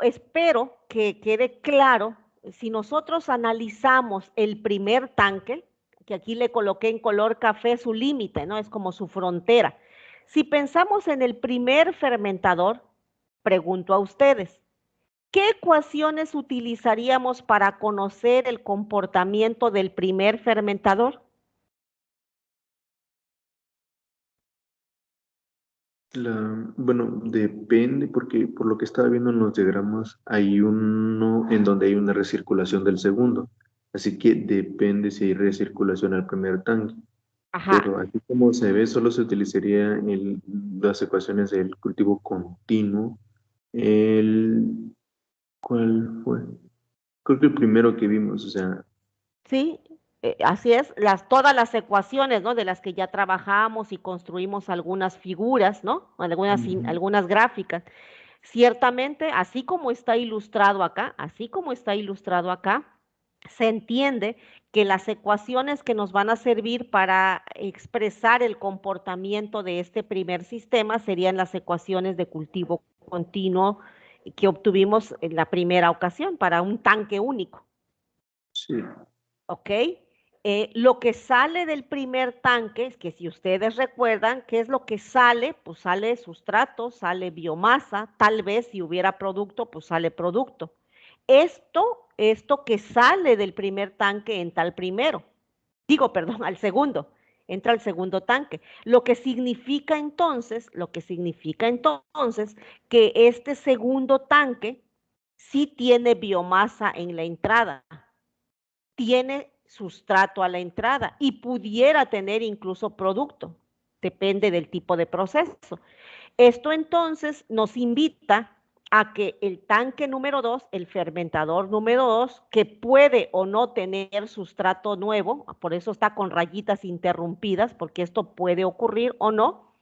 Espero que quede claro, si nosotros analizamos el primer tanque, que aquí le coloqué en color café su límite, ¿no? Es como su frontera. Si pensamos en el primer fermentador, pregunto a ustedes, ¿qué ecuaciones utilizaríamos para conocer el comportamiento del primer fermentador? Bueno, depende, porque por lo que estaba viendo en los diagramas, hay uno en donde hay una recirculación del segundo. Así que depende si hay recirculación al primer tanque. Ajá. Pero aquí como se ve, solo se utilizaría las ecuaciones del cultivo continuo. ¿Cuál fue? Creo que el primero que vimos, o sea, Sí, así es, todas las ecuaciones, ¿no? De las que ya trabajamos y construimos algunas figuras, ¿no? Algunas gráficas. Ciertamente, así como está ilustrado acá, se entiende que las ecuaciones que nos van a servir para expresar el comportamiento de este primer sistema serían las ecuaciones de cultivo continuo que obtuvimos en la primera ocasión para un tanque único. sí. ¿Ok? Lo que sale del primer tanque, es que si ustedes recuerdan, ¿qué es lo que sale? Pues sale sustrato, sale biomasa, tal vez si hubiera producto, pues sale producto. Esto que sale del primer tanque entra al primero, al segundo, entra al segundo tanque. Lo que significa entonces que este segundo tanque sí tiene biomasa en la entrada, tiene sustrato a la entrada y pudiera tener incluso producto, depende del tipo de proceso. Esto entonces nos invita a que el tanque número 2, el fermentador número 2, que puede o no tener sustrato nuevo, por eso está con rayitas interrumpidas, porque esto puede ocurrir o no.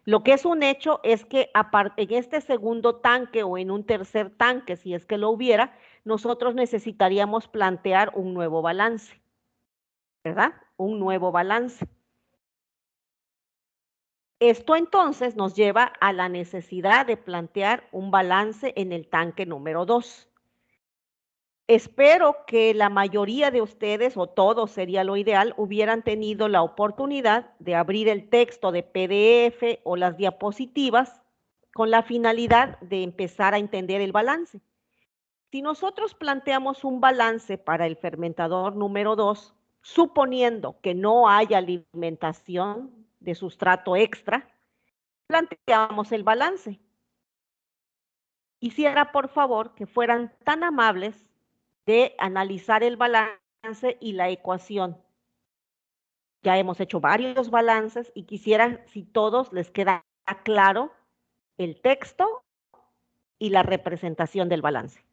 Lo que es un hecho es que en este segundo tanque o en un tercer tanque, si es que lo hubiera, nosotros necesitaríamos plantear un nuevo balance, ¿verdad? Un nuevo balance. Esto entonces nos lleva a la necesidad de plantear un balance en el tanque número 2. Espero que la mayoría de ustedes, o todos sería lo ideal, hubieran tenido la oportunidad de abrir el texto de PDF o las diapositivas con la finalidad de empezar a entender el balance. Si nosotros planteamos un balance para el fermentador número 2, suponiendo que no haya alimentación de sustrato extra, planteamos el balance. Quisiera, por favor, que fueran tan amables de analizar el balance y la ecuación. Ya hemos hecho varios balances y quisiera, si todos les queda claro, el texto y la representación del balance.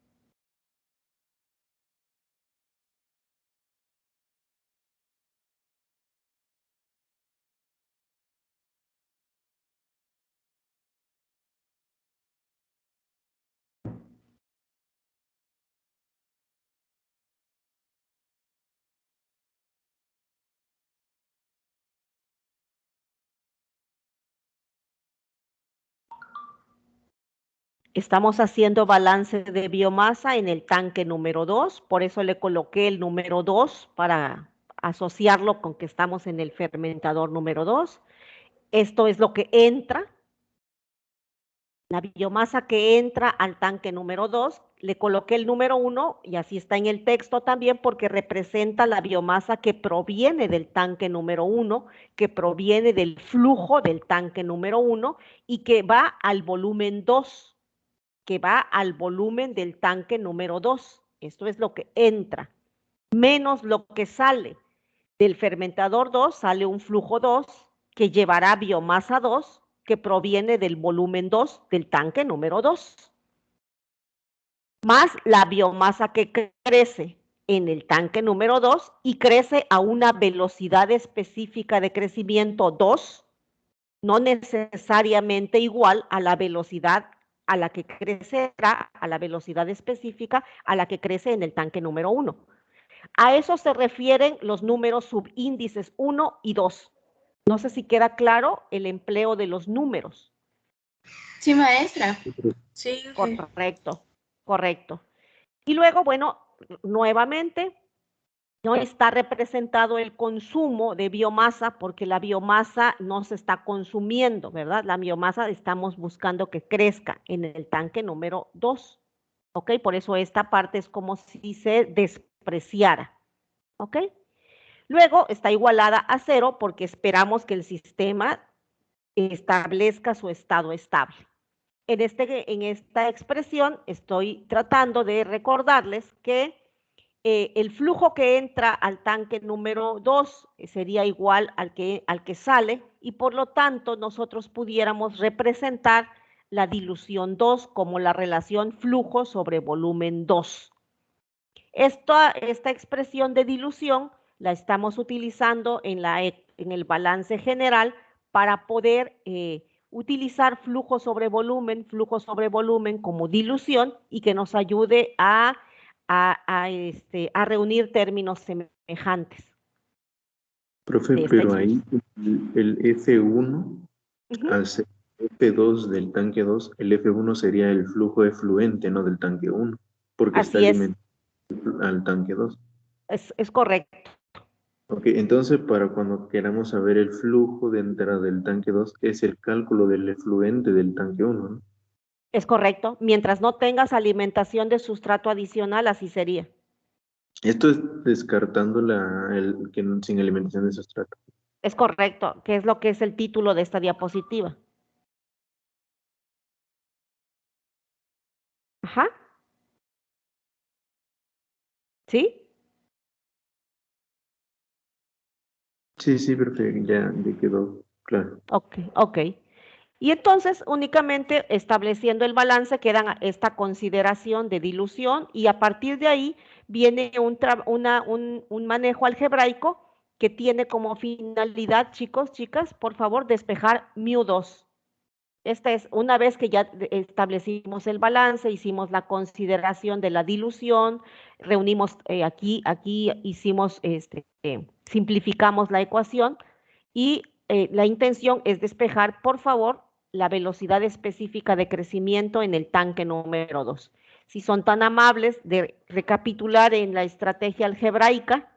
Estamos haciendo balance de biomasa en el tanque número 2, por eso le coloqué el número 2 para asociarlo con que estamos en el fermentador número 2. Esto es lo que entra, la biomasa que entra al tanque número 2. Le coloqué el número 1 y así está en el texto también porque representa la biomasa que proviene del tanque número 1, que proviene del flujo del tanque número 1 y que va al volumen 2. que va al volumen del tanque número 2. Esto es lo que entra, menos lo que sale. Del fermentador 2 sale un flujo 2 que llevará biomasa 2 que proviene del volumen 2 del tanque número 2. Más la biomasa que crece en el tanque número 2 y crece a una velocidad específica de crecimiento 2, no necesariamente igual a la velocidad a la que crecerá, a la velocidad específica a la que crece en el tanque número 1. A eso se refieren los números subíndices 1 y 2. No sé si queda claro el empleo de los números. Sí, maestra. Sí. Correcto, correcto. Y luego, bueno, nuevamente, no está representado el consumo de biomasa porque la biomasa no se está consumiendo, ¿verdad? La biomasa estamos buscando que crezca en el tanque número 2, ¿ok? Por eso esta parte es como si se despreciara, ¿ok? Luego está igualada a 0 porque esperamos que el sistema establezca su estado estable. En esta expresión estoy tratando de recordarles que el flujo que entra al tanque número 2 sería igual al que sale y por lo tanto nosotros pudiéramos representar la dilución 2 como la relación flujo sobre volumen 2. Esta expresión de dilución la estamos utilizando en el balance general para poder utilizar flujo sobre volumen como dilución y que nos ayude a reunir términos semejantes. Profe, pero ahí el F1, al ser F2 del tanque 2, el F1 sería el flujo efluente, no del tanque 1, porque está alimentando al tanque 2. Es correcto. Ok, entonces para cuando queramos saber el flujo de entrada del tanque 2, es el cálculo del efluente del tanque 1, ¿no? Es correcto. Mientras no tengas alimentación de sustrato adicional, así sería. Esto es descartando sin alimentación de sustrato. Es correcto, que es lo que es el título de esta diapositiva. Ajá. ¿Sí? Sí, perfecto, ya quedó claro. Ok. Y entonces únicamente estableciendo el balance queda esta consideración de dilución y a partir de ahí viene un manejo algebraico que tiene como finalidad, chicos, chicas, por favor, despejar mu2. Esta es una vez que ya establecimos el balance, hicimos la consideración de la dilución, reunimos aquí hicimos, simplificamos la ecuación y la intención es despejar, por favor, la velocidad específica de crecimiento en el tanque número 2. Si son tan amables de recapitular en la estrategia algebraica.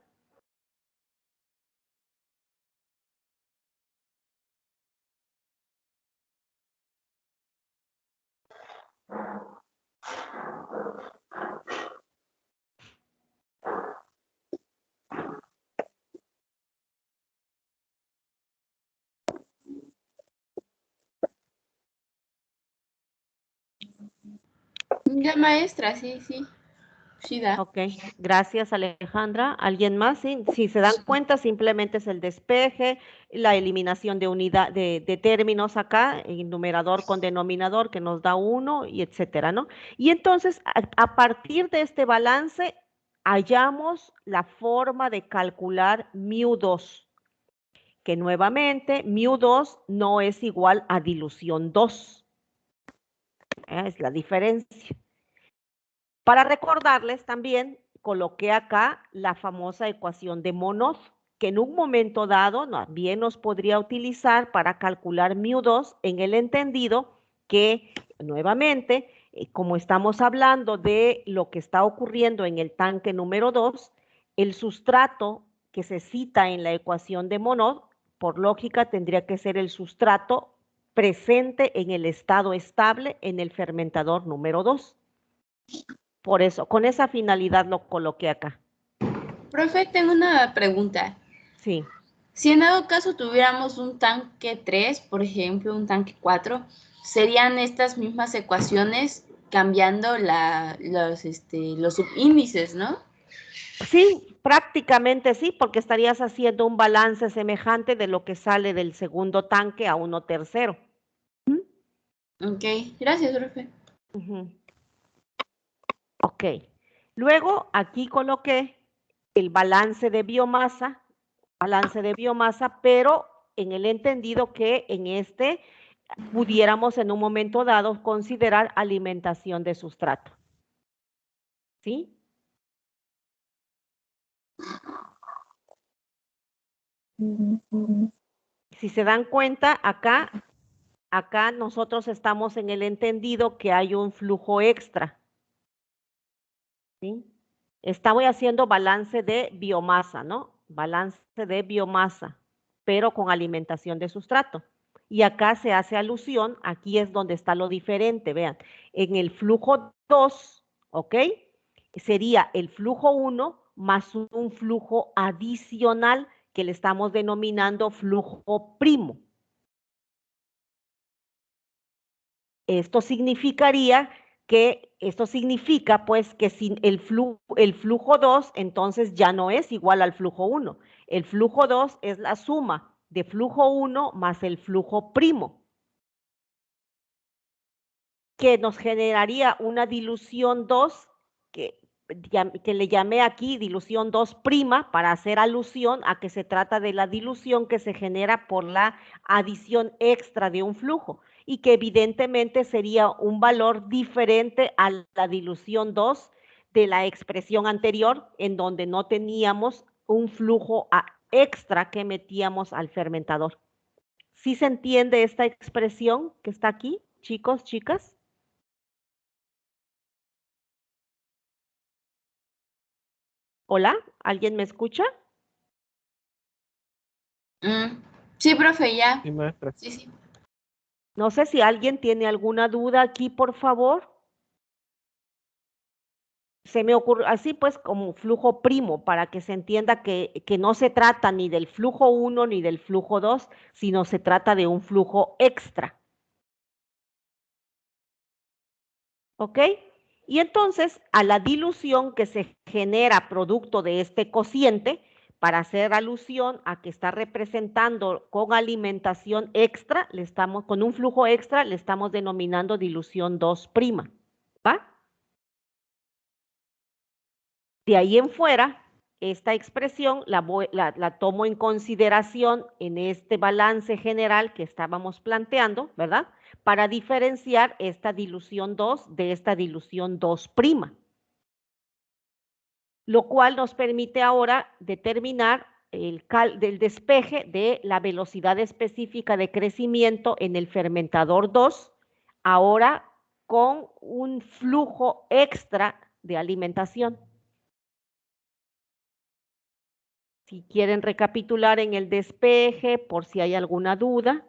Ya, maestra, sí da. Ok, gracias Alejandra. ¿Alguien más? ¿Sí? Si se dan cuenta, simplemente es el despeje, la eliminación de unidad de términos acá, el numerador con denominador que nos da 1 y etcétera, ¿no? Y entonces, a partir de este balance, hallamos la forma de calcular mu2, que nuevamente mu2 no es igual a dilución 2. Es la diferencia. Para recordarles también, coloqué acá la famosa ecuación de Monod, que en un momento dado también nos podría utilizar para calcular mu2 en el entendido que, nuevamente, como estamos hablando de lo que está ocurriendo en el tanque número 2, el sustrato que se cita en la ecuación de Monod, por lógica, tendría que ser el sustrato presente en el estado estable en el fermentador número 2. Por eso, con esa finalidad lo coloqué acá. Profe, tengo una pregunta. Sí. Si en dado caso tuviéramos un tanque 3, por ejemplo, un tanque 4, ¿serían estas mismas ecuaciones cambiando los subíndices, ¿no? Sí, prácticamente sí, porque estarías haciendo un balance semejante de lo que sale del segundo tanque a uno tercero. Ok, gracias, profe. Ok, luego aquí coloqué el balance de biomasa, pero en el entendido que en este pudiéramos en un momento dado considerar alimentación de sustrato. ¿Sí? Si se dan cuenta, acá nosotros estamos en el entendido que hay un flujo extra. ¿Sí? Estamos haciendo balance de biomasa, ¿no? Balance de biomasa, pero con alimentación de sustrato. Y acá se hace alusión, aquí es donde está lo diferente, vean, en el flujo 2, ¿ok? Sería el flujo 1 más un flujo adicional que le estamos denominando flujo primo. Esto significa pues que sin el flujo 2 entonces ya no es igual al flujo 1. El flujo 2 es la suma de flujo 1 más el flujo primo, que nos generaría una dilución 2 que le llamé aquí dilución 2 prima para hacer alusión a que se trata de la dilución que se genera por la adición extra de un flujo y que evidentemente sería un valor diferente a la dilución 2 de la expresión anterior en donde no teníamos un flujo extra que metíamos al fermentador. ¿Sí se entiende esta expresión que está aquí, chicos, chicas? Hola, ¿alguien me escucha? Sí, profe, ya. Sí, maestra. Sí. No sé si alguien tiene alguna duda aquí, por favor. Se me ocurre así pues como flujo primo para que se entienda que no se trata ni del flujo 1 ni del flujo 2, sino se trata de un flujo extra. ¿Ok? Y entonces a la dilución que se genera producto de este cociente, para hacer alusión a que está representando con alimentación extra, con un flujo extra, le estamos denominando dilución 2', ¿va? De ahí en fuera, esta expresión la tomo en consideración en este balance general que estábamos planteando, ¿verdad? Para diferenciar esta dilución 2 de esta dilución 2', lo cual nos permite ahora determinar del despeje de la velocidad específica de crecimiento en el fermentador 2, ahora con un flujo extra de alimentación. Si quieren recapitular en el despeje, por si hay alguna duda.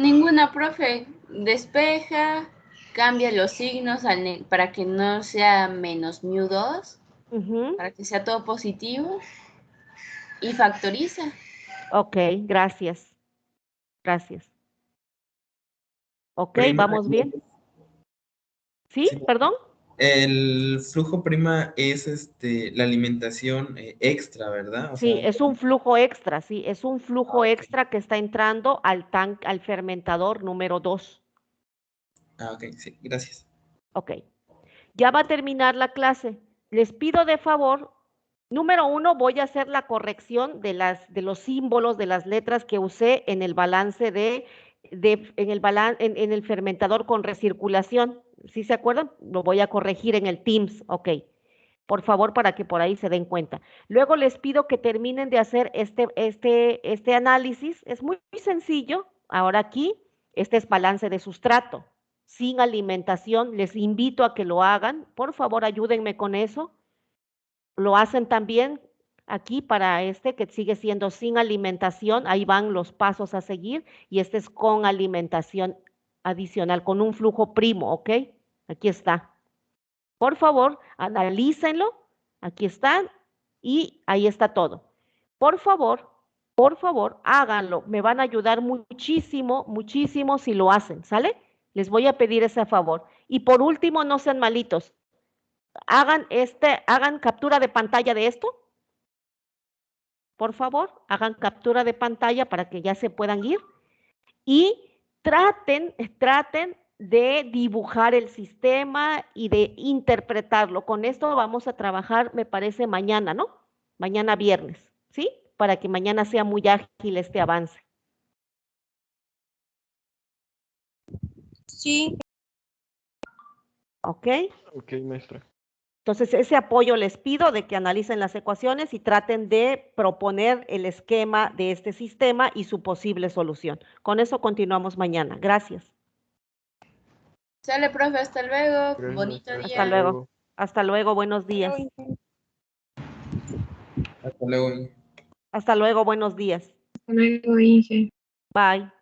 Ninguna, profe. Despeja, cambia los signos para que no sea menos −2, para que sea todo positivo, y factoriza. Ok, gracias. Gracias. Ok, Prima, ¿vamos bien? ¿Sí? ¿Perdón? El flujo prima es la alimentación extra, ¿verdad? O Sí, sea, es un flujo extra, sí, es un flujo extra que está entrando al fermentador número 2. ok, sí, gracias. Ok, ya va a terminar la clase. Les pido de favor, número 1, voy a hacer la corrección de los símbolos, de las letras que usé en el balance en el fermentador con recirculación. ¿Sí se acuerdan? Lo voy a corregir en el Teams, ok. Por favor, para que por ahí se den cuenta. Luego les pido que terminen de hacer este análisis. Es muy sencillo. Ahora aquí, este es balance de sustrato. Sin alimentación, les invito a que lo hagan. Por favor, ayúdenme con eso. Lo hacen también aquí para que sigue siendo sin alimentación. Ahí van los pasos a seguir. Y este es con alimentación adicional, con un flujo primo, ¿ok? Aquí está. Por favor, analícenlo. Aquí están y ahí está todo. Por favor, háganlo. Me van a ayudar muchísimo, muchísimo si lo hacen, ¿sale? Les voy a pedir ese favor. Y por último, no sean malitos. Hagan captura de pantalla de esto. Por favor, hagan captura de pantalla para que ya se puedan ir. Y traten de dibujar el sistema y de interpretarlo. Con esto vamos a trabajar, me parece, mañana, ¿no? Mañana viernes, ¿sí? Para que mañana sea muy ágil este avance. Sí. ¿Ok? Ok, maestra. Entonces, ese apoyo les pido de que analicen las ecuaciones y traten de proponer el esquema de este sistema y su posible solución. Con eso continuamos mañana. Gracias. Sale, profe, hasta luego. Gracias, Bonito maestra. día. Hasta luego. Hasta luego, buenos días. Hasta luego. Hasta luego, buenos días. Hasta luego, Inge. Bye.